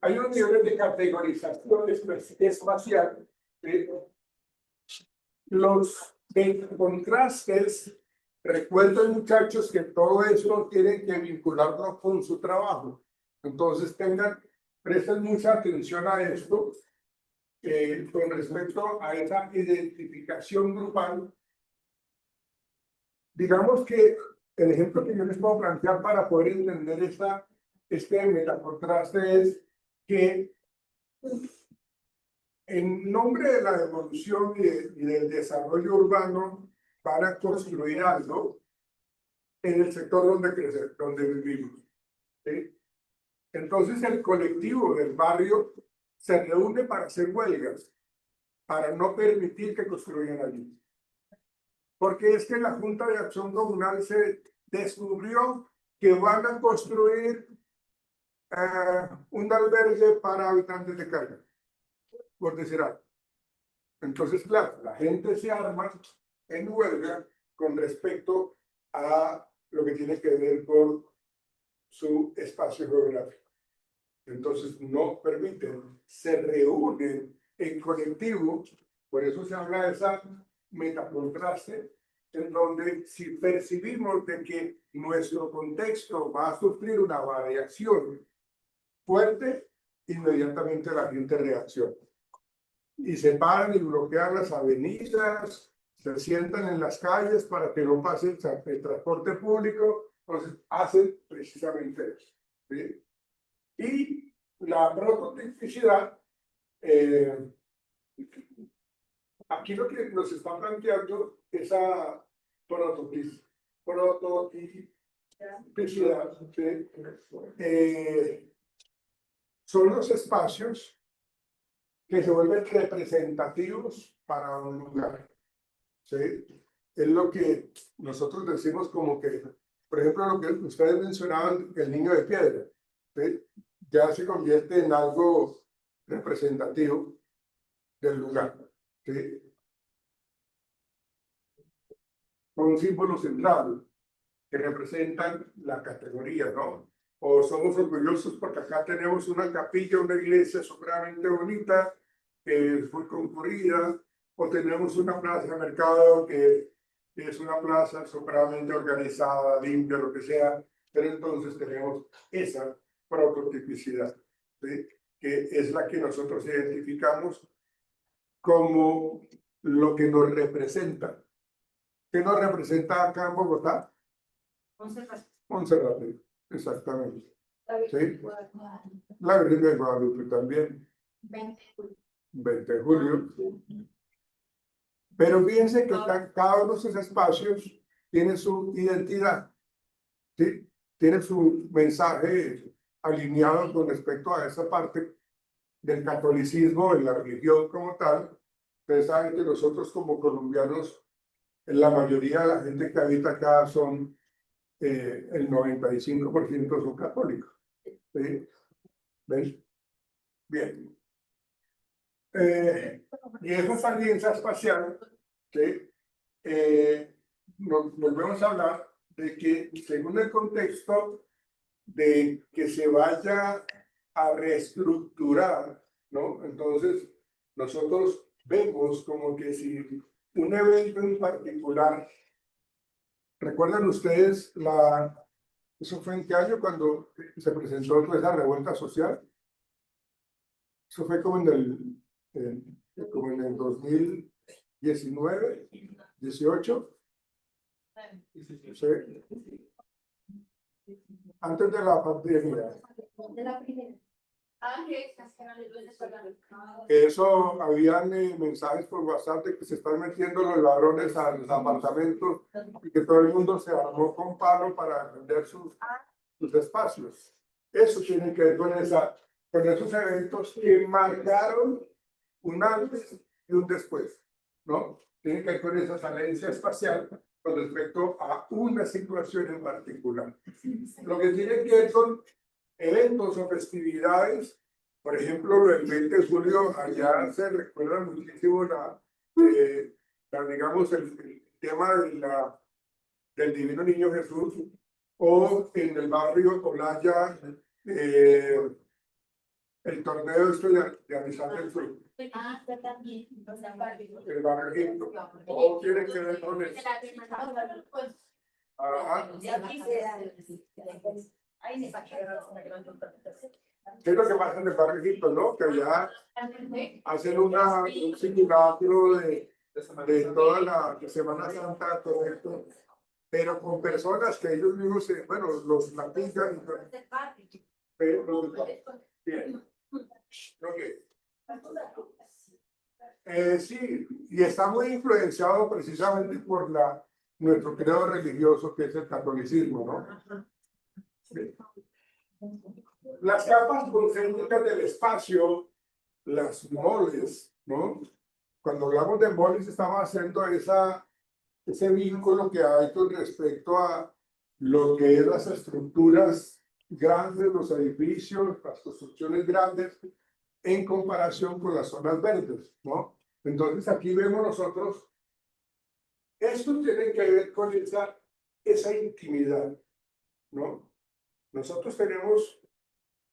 hay unos niveles de categorización espacial. ¿Sí? Los contrastes, recuerden muchachos que todo eso tienen que vincularlo con su trabajo. Entonces presten mucha atención a esto con respecto a esa identificación grupal. Digamos que el ejemplo que yo les puedo plantear para poder entender este metacontraste es que en nombre de la evolución y del desarrollo urbano van a construir algo en el sector donde vivimos. ¿Sí? Entonces el colectivo del barrio se reúne para hacer huelgas, para no permitir que construyan allí. Porque es que la Junta de Acción Comunal se descubrió que van a construir un albergue para habitantes de carga, por decir algo. Entonces, claro, la gente se arma en huelga con respecto a lo que tiene que ver con su espacio geográfico. Entonces, no permiten, se reúnen en colectivo, por eso se habla de esa metacontraste, en donde si percibimos de que nuestro contexto va a sufrir una variación fuerte, inmediatamente la gente reacciona. Y se paran y bloquean las avenidas, se sientan en las calles para que no pase el transporte público, entonces hacen precisamente eso. ¿Sí? Y la prototipicidad, aquí lo que nos está planteando esa prototipicidad, ¿sí? Son los espacios que se vuelven representativos para un lugar. ¿Sí? Es lo que nosotros decimos como que, por ejemplo, lo que ustedes mencionaban, el niño de piedra, ¿sí? Ya se convierte en algo representativo del lugar. ¿Sí? Son símbolos centrales que representan la categoría, ¿no? O somos orgullosos porque acá tenemos una capilla, una iglesia supremamente bonita, que es muy concurrida, o tenemos una plaza de mercado que es una plaza supremamente organizada, limpia, lo que sea, pero entonces tenemos esa prototipicidad, ¿sí? Que es la que nosotros identificamos como lo que nos representa. ¿Qué nos representa acá en Bogotá? Monserrate, exactamente. ¿Sí? La Virgen de Guadalupe también. 20 de julio. Pero fíjense que cada uno de esos espacios tiene su identidad, ¿sí? Tiene su mensaje alineado con respecto a esa parte del catolicismo en la religión como tal. Ustedes saben que nosotros como colombianos, la mayoría de la gente que habita acá son el 95% son católicos. ¿Sí? ¿Ves? Bien. Y esa alianza espacial, ¿sí? Nos volvemos a hablar de que según el contexto de que se vaya a reestructurar, ¿no? Entonces, nosotros vemos como que si un evento en particular, ¿recuerdan ustedes eso fue en qué año cuando se presentó esa revuelta social? Eso fue como en el 2019, 18. ¿Sí? Antes de la pandemia. Eso, habían mensajes por WhatsApp de que se están metiendo los ladrones a los apartamentos y que todo el mundo se armó con palo para defender sus espacios. Eso tiene que ver con esos eventos que marcaron un antes y un después, ¿no? Tiene que ver con esa falencia espacial con respecto a una situación en particular. Lo que tiene que ver con eventos o festividades, por ejemplo, el 20 de julio, allá se recuerda muchísimo digamos, el tema del Divino Niño Jesús, o en el barrio Olaya, el torneo de Amistad del Sur, También. el barrio Egipto. Todo tiene que ver con eso. Ajá. ¿Qué es lo que pasa en el barrio Egipto, no? Que allá hacen un simulacro de toda la Semana Santa, todo esto, pero con personas que ellos mismos, bueno, los platican. Pero, bien. Okay. Sí, y está muy influenciado precisamente por nuestro credo religioso, que es el catolicismo, ¿no? Sí. Las capas concéntricas del espacio, las moles, ¿no? Cuando hablamos de moles, estamos haciendo ese vínculo que hay con respecto a lo que es las estructuras grandes, los edificios, las construcciones grandes, en comparación con las zonas verdes, ¿no? Entonces aquí vemos nosotros, esto tiene que ver con esa intimidad, ¿no? Nosotros tenemos,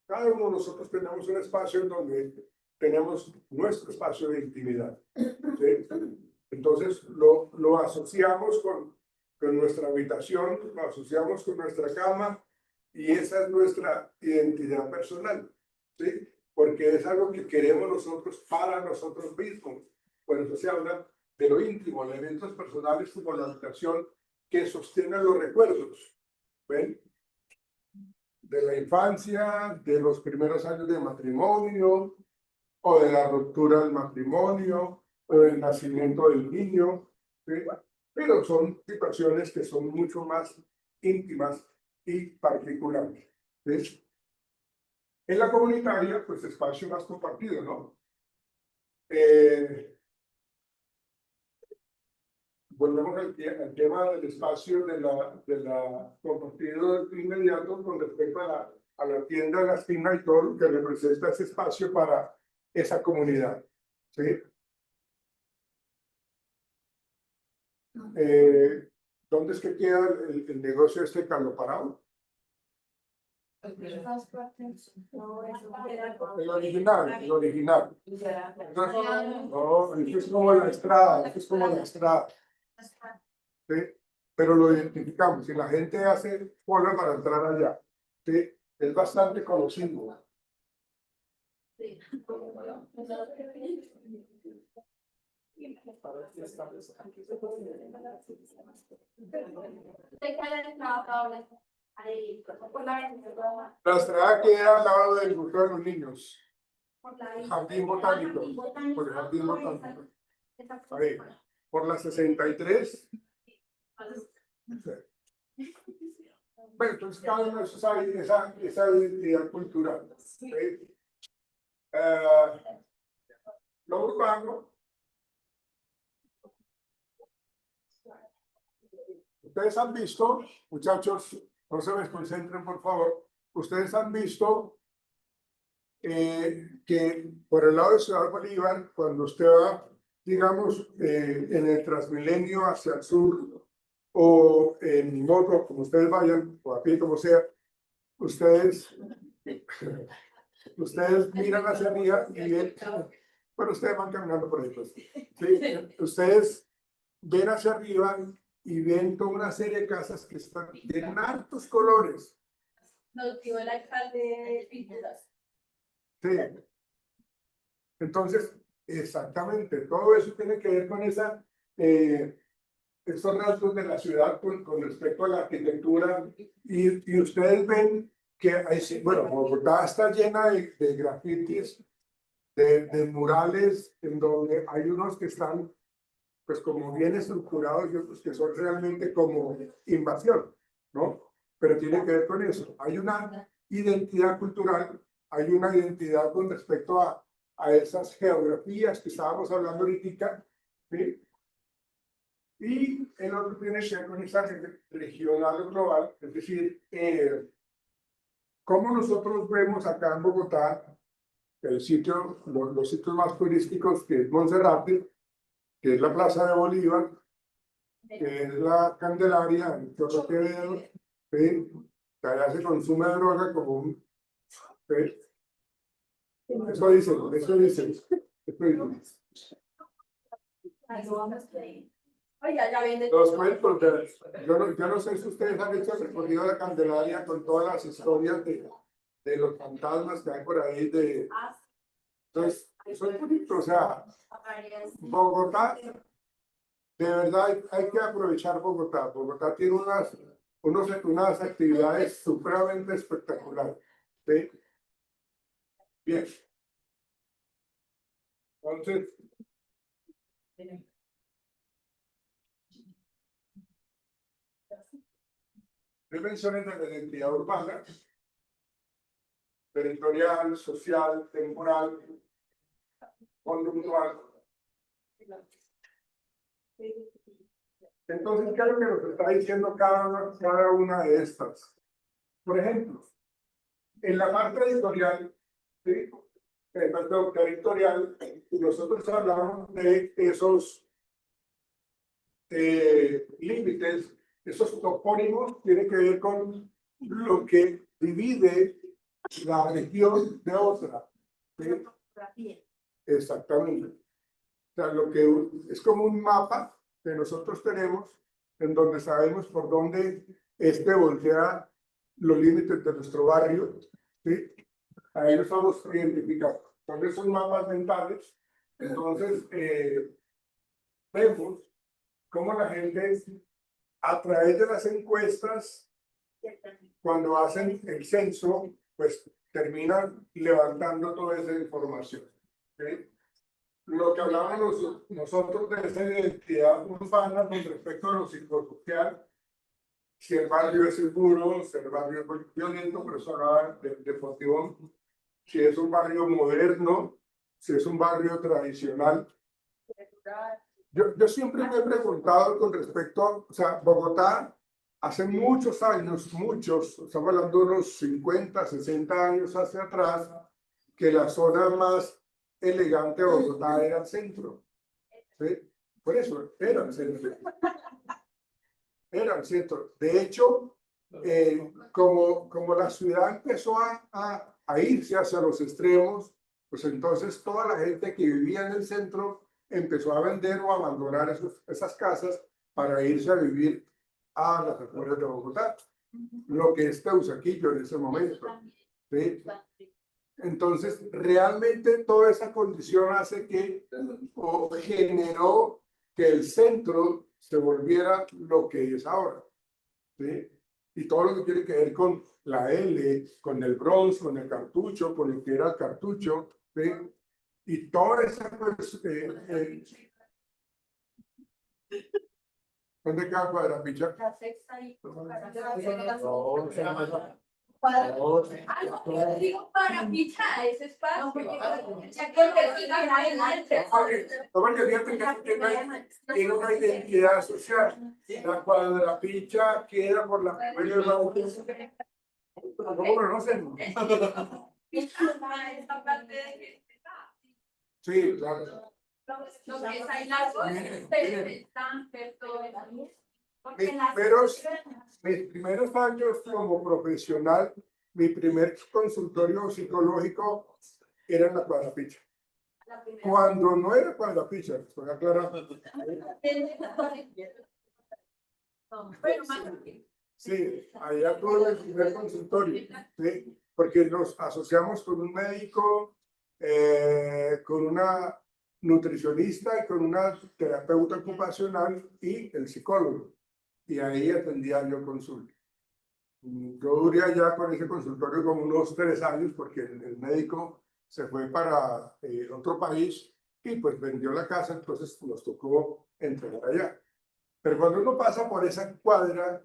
cada uno de nosotros tenemos un espacio en donde tenemos nuestro espacio de intimidad, ¿sí? Entonces lo asociamos con nuestra habitación, lo asociamos con nuestra cama, y esa es nuestra identidad personal, ¿sí? Porque es algo que queremos nosotros para nosotros mismos. Por eso se habla de lo íntimo, elementos personales como la habitación que sostienen los recuerdos, ¿ven? De la infancia, de los primeros años de matrimonio, o de la ruptura del matrimonio, o del nacimiento del niño, ¿sí? Pero son situaciones que son mucho más íntimas y particulares, ¿sí? En la comunitaria, pues espacio más compartido, ¿no? Volvemos al tema del espacio de la compartido inmediato con respecto a la tienda, la esquina y todo lo que representa ese espacio para esa comunidad, ¿sí? ¿Dónde es que queda el negocio este Carlos Parado? El original, el original. Entonces, no, esto es como la estrada, esto es como la estrada. ¿Sí? Pero lo identificamos y la gente hace cola para entrar allá, ¿sí? Es bastante conocido. La estrada queda al lado del Museo de los Niños, Jardín Botánico, por el Jardín Botánico. Ahí, por la 63. Bueno, entonces cada uno de esos hay esa identidad cultural, ¿sí? Lo urbano. Ustedes han visto, muchachos, no se me desconcentren por favor, ustedes han visto que por el lado de Ciudad Bolívar, cuando usted va, digamos, en el Transmilenio hacia el sur, o en moto, como ustedes vayan, o a pie, como sea, ustedes miran hacia arriba y ven, bueno, ustedes van caminando por ahí, pues, ¿sí? Ustedes ven hacia arriba y ven toda una serie de casas que están de hartos colores. Nos dio el alcalde de Pinturas. Sí. Entonces, exactamente, todo eso tiene que ver con esos rasgos de la ciudad con respecto a la arquitectura, y ustedes ven que hay, bueno, Bogotá está llena de grafitis, de murales, en donde hay unos que están, pues, como bien estructurados y otros que son realmente como invasión, ¿no? Pero tiene que ver con eso. Hay una identidad cultural, hay una identidad con respecto a esas geografías que estábamos hablando ahorita, ¿sí? Y el otro tiene que ver con esa regional o global, es decir, cómo nosotros vemos acá en Bogotá el sitio, los sitios más turísticos, que es Monserrate, que es la Plaza de Bolívar, que es la Candelaria, el Chorro Quevedo, ¿sí? Que allá se consume droga como un... ¿sí? Eso dicen, eso dicen, eso dicen. Oiga, ya vende. Los cuentos, yo no sé si ustedes han hecho el recorrido de la Candelaria con todas las historias de los fantasmas que hay por ahí. Entonces, eso es bonito, o sea, Bogotá, de verdad hay que aprovechar Bogotá. Bogotá tiene unas actividades supremamente espectaculares. ¿Sí? Bien. Entonces, dimensiones de la identidad urbana, territorial, social, temporal, conductual. Entonces, ¿qué es lo que nos está diciendo cada una de estas? Por ejemplo, en la parte editorial, ¿sí? Perdón, territorial, nosotros hablamos de esos límites, esos topónimos, tiene que ver con lo que divide la región de otra. ¿Sí? Exactamente. O sea, lo que es como un mapa que nosotros tenemos en donde sabemos por dónde voltea los límites de nuestro barrio, ¿sí? Ahí los vamos identificados. Entonces son mapas mentales. Entonces vemos cómo la gente, a través de las encuestas, cuando hacen el censo, pues terminan levantando toda esa información. ¿Sí? Lo que hablábamos nosotros de esa identidad urbana con respecto a lo psicosocial, si el barrio es seguro, si el barrio es violento, pero eso hablaba de Fontibón, si es un barrio moderno, si es un barrio tradicional. Yo siempre me he preguntado con respecto, o sea, Bogotá, hace muchos años, muchos, estamos hablando de unos 50, 60 años hacia atrás, que la zona más elegante de Bogotá era el centro. ¿Sí? Por eso, era el centro. Era el centro. De hecho, como la ciudad empezó a irse hacia los extremos, pues entonces toda la gente que vivía en el centro empezó a vender o a abandonar esas casas para irse a vivir a las afueras de Bogotá, lo que es Teusaquillo en ese momento. ¿Sí? Entonces, realmente toda esa condición hace que, o generó que el centro se volviera lo que es ahora. ¿Sí? Y todo lo que tiene que ver con la L, con el Bronx, con el cartucho, con lo que era el cartucho, ¿sí? Y toda esa, pues, ¿dónde queda Cuadrapicha? La sexta y digo para pichar ese espacio. No, porque fíjate que tiene una identidad social. La Cuadrapicha queda por la primera de ¿cómo conocen? Sí, claro. Lo que es ahí las dos, están Mis primeros años como profesional, mi primer consultorio psicológico era en la Cuadrapicha. Cuando no era Cuadrapicha, estoy aclarando. Sí, allá tuve el primer consultorio, ¿sí? Porque nos asociamos con un médico, con una nutricionista y con una terapeuta ocupacional y el psicólogo. Y ahí atendía yo consulta. Yo duré allá con ese consultorio como unos 3 años porque el médico se fue para otro país y pues vendió la casa, entonces nos tocó entregar allá. Pero cuando uno pasa por esa cuadra,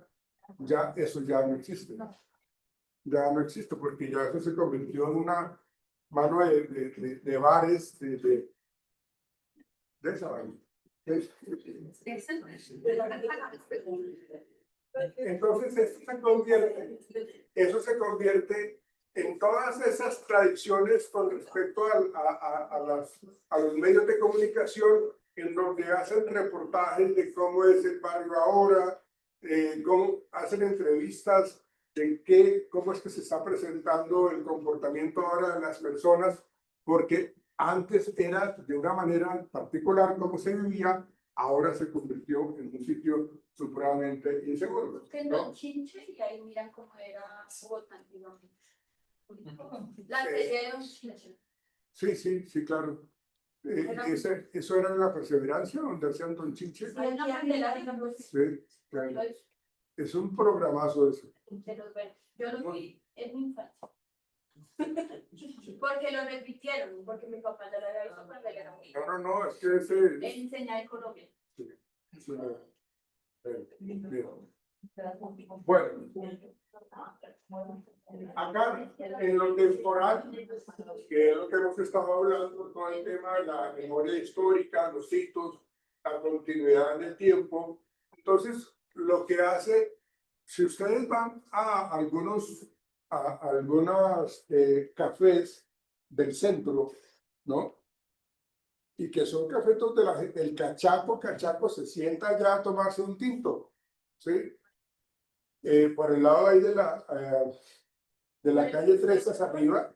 ya eso ya no existe. Ya no existe porque ya eso se convirtió en una mano de bares, de esa vaina. Entonces eso se convierte en todas esas tradiciones con respecto a los medios de comunicación, en donde hacen reportajes de cómo es el barrio ahora, cómo hacen entrevistas de cómo es que se está presentando el comportamiento ahora de las personas, porque antes era de una manera particular como se vivía, ahora se convirtió en un sitio supremamente inseguro. Que no chinche y ahí miran cómo era Bogotá antiguamente. La serie de un chinche. Sí, sí, sí, claro. Eso era una perseverancia donde hacían Don Chinche. Sí, hay una Mandela, digamos. Sí, claro. Es un programazo eso. De los verdes. Yo lo vi en mi infancia. Porque lo repitieron, porque mi papá ya lo había visto cuando él era muy No, no, no, es que ese. Él enseña de Colombia. Sí, es bien. Bueno, acá en lo temporal, que es lo que hemos estado hablando, todo el tema de la memoria histórica, los hitos, la continuidad del tiempo. Entonces, lo que hace, si ustedes van a algunos cafés del centro, ¿no? Y que son cafetos de la gente, el cachaco se sienta allá a tomarse un tinto, ¿sí? Por el lado ahí de la calle 3 hacia arriba.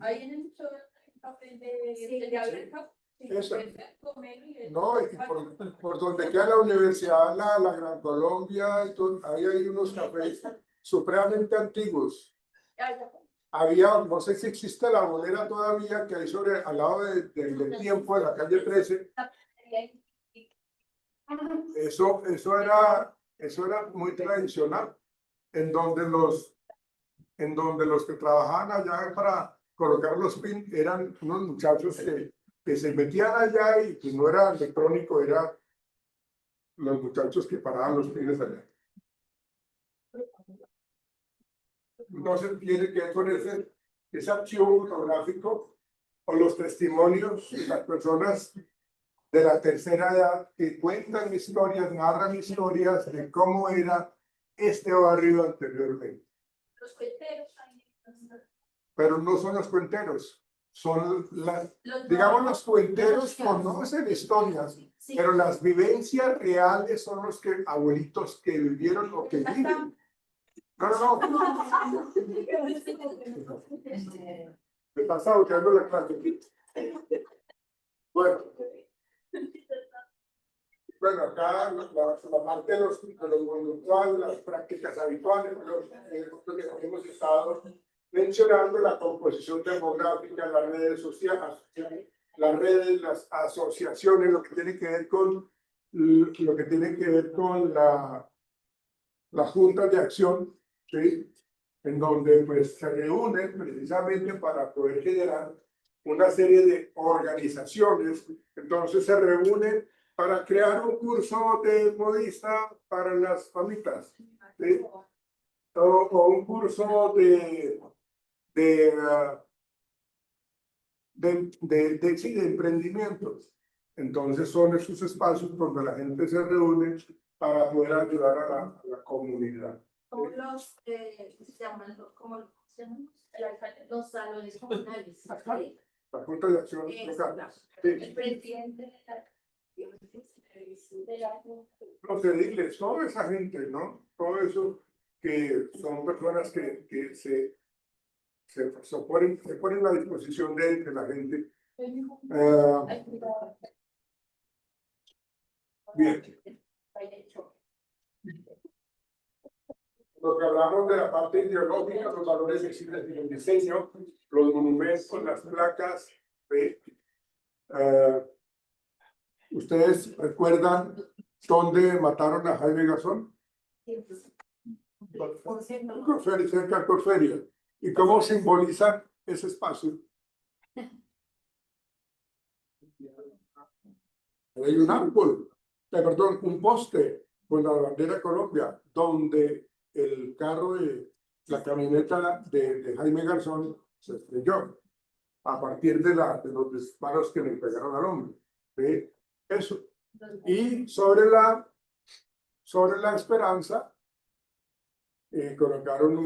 Ahí en el café de Alberca. Eso. No, y por donde queda la universidad, la Gran Colombia, ahí hay unos cafés supremamente antiguos. Había, no sé si existe la bolera todavía, que hay al lado del tiempo de la calle 13. Eso era muy tradicional, en donde los que trabajaban allá para colocar los pins eran unos muchachos que se metían allá y pues no era electrónico, eran los muchachos que paraban los pines allá. Entonces tiene que ver con ese archivo fotográfico o los testimonios de las personas de la tercera edad que cuentan historias, narran historias de cómo era este barrio anteriormente. Los cuenteros. Pero no son los cuenteros, son digamos los cuenteros conocen historias, Sí. pero las vivencias reales son los abuelitos que vivieron o que viven. No. Me estás saboteando la clase. Bueno, acá la parte de los conductuales, las prácticas habituales, lo que hemos estado mencionando, la composición demográfica, las redes sociales, las asociaciones, lo que tiene que ver con las juntas de acción, ¿sí? En donde pues se reúnen precisamente para poder generar una serie de organizaciones. Entonces se reúnen para crear un curso de modista para las mamitas, ¿sí? O un curso de emprendimientos. Entonces son esos espacios donde la gente se reúne para poder ayudar a la comunidad. Como los, se llaman, como se llaman? Los salones comunales. La Junta de Acción Local. Sí. El presidente de la Los ediles, toda esa gente, ¿no? Todo eso que son personas que se ponen a disposición de la gente. Bien. Lo que hablamos de la parte ideológica, los valores visibles en el diseño, los monumentos, las placas. ¿Ustedes recuerdan dónde mataron a Jaime Garzón? Corferia, cerca de Corferia. ¿Y cómo simboliza ese espacio? Hay un árbol, perdón, un poste con la bandera de Colombia, donde el carro de la camioneta de Jaime Garzón se estrelló a partir de los disparos que le pegaron al hombre. ¿Sí? Eso. Y sobre la Esperanza colocaron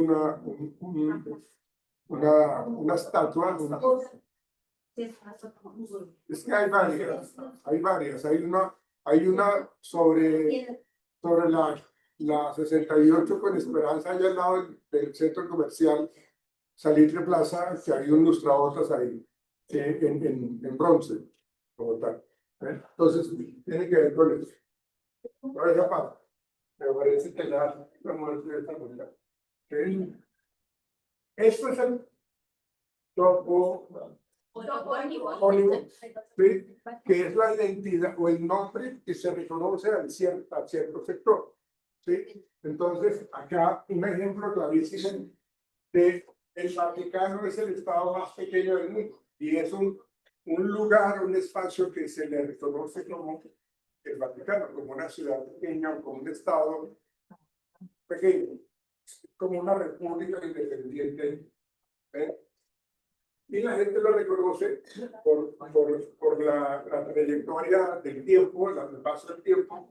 una estatua. Es que hay varias. Hay una sobre la 68 con Esperanza, allá al lado del centro comercial Salitre Plaza, que hay un lustrabotas ahí, en bronce, como tal. Entonces, tiene que ver con eso. Por esa parte, me parece que la muerte de esta mujer. Esto es el topónimo, ¿sí? Que es la identidad o el nombre que se reconoce a cierto sector. ¿Sí? Entonces, acá un ejemplo clarísimo de el Vaticano es el estado más pequeño del mundo y es un lugar, un espacio que se le reconoce como el Vaticano, como una ciudad pequeña, como un estado pequeño, como una república independiente. Y la gente lo reconoce por la trayectoria del tiempo, el paso del tiempo.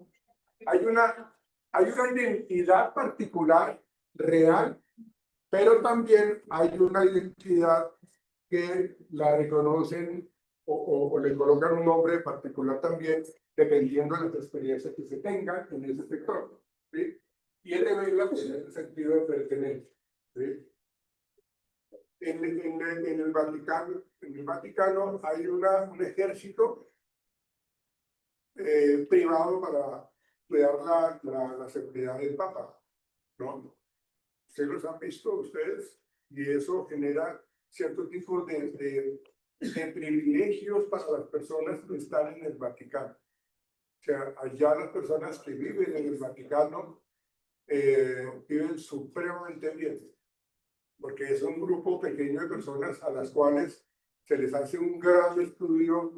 Hay una identidad particular, real, pero también hay una identidad que la reconocen o le colocan un nombre particular también, dependiendo de las experiencias que se tengan en ese sector. ¿Sí? Y revela el sentido de pertenencia. ¿Sí? En el Vaticano hay un ejército privado para cuidar la seguridad del Papa, ¿no? Ustedes los han visto ustedes y eso genera cierto tipo de privilegios para las personas que están en el Vaticano. O sea, allá las personas que viven en el Vaticano viven supremamente bien, porque es un grupo pequeño de personas a las cuales se les hace un gran estudio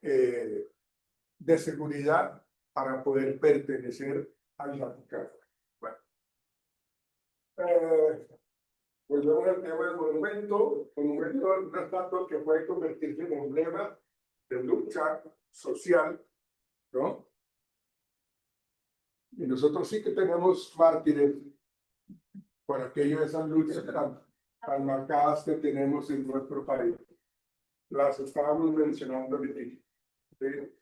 de seguridad para poder pertenecer al Vaticano. Bueno, volvemos al tema del monumento. El monumento es una estatua que puede convertirse en emblema de lucha social, ¿no? Y nosotros sí que tenemos mártires por aquello de esas luchas tan marcadas que tenemos en nuestro país. Las estábamos mencionando ahorita. ¿Sí?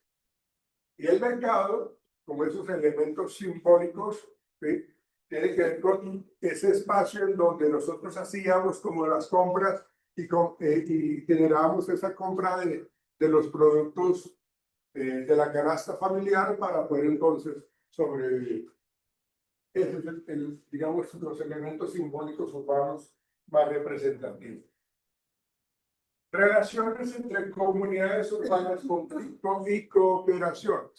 Y el mercado, como esos elementos simbólicos, ¿sí? Tiene que ver con ese espacio en donde nosotros hacíamos como las compras y generábamos esa compra de los productos de la canasta familiar para poder entonces sobrevivir. Ese es digamos, los elementos simbólicos urbanos más representativos. Relaciones entre comunidades urbanas, conflicto y cooperación.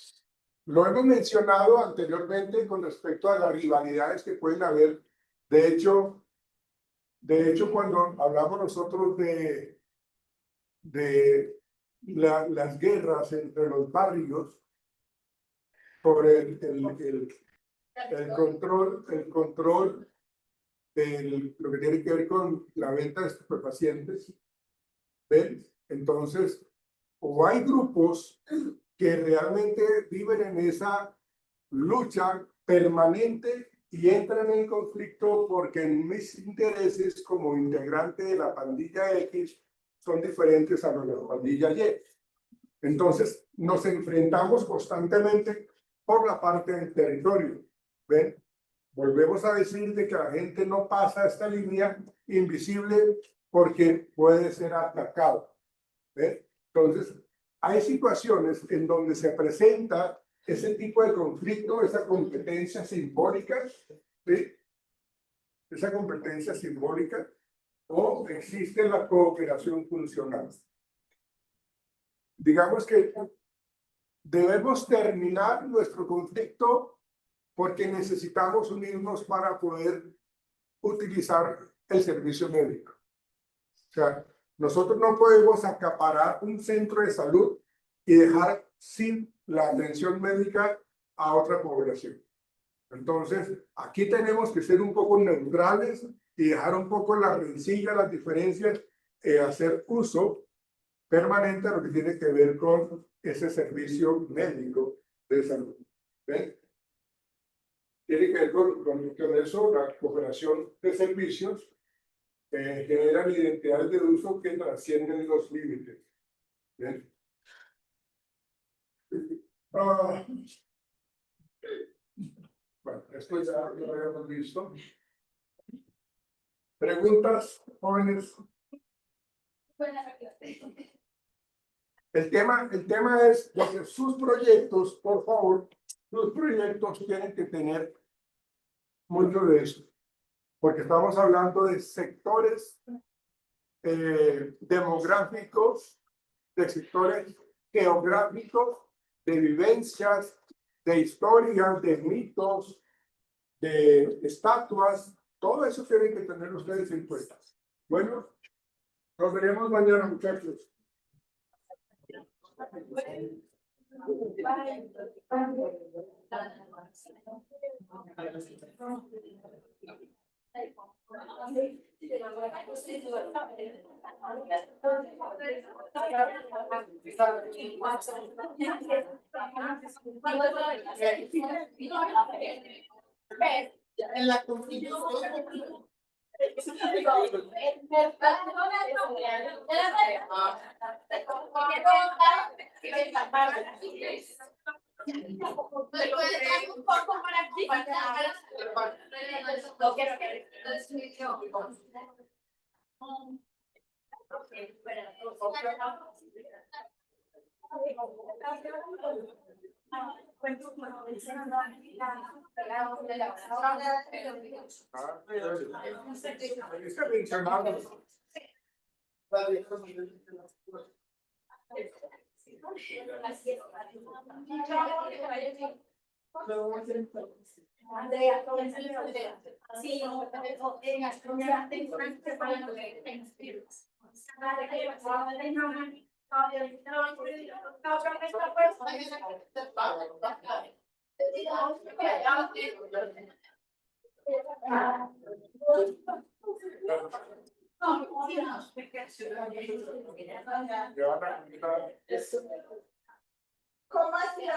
Lo hemos mencionado anteriormente con respecto a las rivalidades que pueden haber. De hecho, cuando hablamos nosotros de las guerras entre los barrios por el control de lo que tiene que ver con la venta de estupefacientes, ¿ven? Entonces, o hay grupos que realmente viven en esa lucha permanente y entran en conflicto porque mis intereses como integrante de la pandilla X son diferentes a los de la pandilla Y. Entonces, nos enfrentamos constantemente por la parte del territorio. ¿Ven? Volvemos a decir de que la gente no pasa esta línea invisible porque puede ser atacado. ¿Ven? Entonces, hay situaciones en donde se presenta ese tipo de conflicto, esa competencia simbólica, ¿sí? Esa competencia simbólica, o existe la cooperación funcional. Digamos que debemos terminar nuestro conflicto porque necesitamos unirnos para poder utilizar el servicio médico. O sea, nosotros no podemos acaparar un centro de salud y dejar sin la atención médica a otra población. Entonces, aquí tenemos que ser un poco neutrales y dejar un poco las rencillas, las diferencias, hacer uso permanente a lo que tiene que ver con ese servicio médico de salud. ¿Ven? Tiene que ver con eso, la cooperación de servicios generan identidades de uso que trascienden los límites. ¿Ven? Bueno, esto ya lo habíamos visto. ¿Preguntas, jóvenes? El tema es que sus proyectos, por favor, sus proyectos tienen que tener mucho de eso, porque estamos hablando de sectores demográficos, de sectores geográficos, de vivencias, de historias, de mitos, de estatuas, todo eso tienen que tener ustedes en cuenta. Bueno, nos veremos mañana, muchachos. En la constitución. Un poco para no quiero que Está mencionado. Andrea, sí, en astronomía tengo una experience. ¿Cómo ha sido?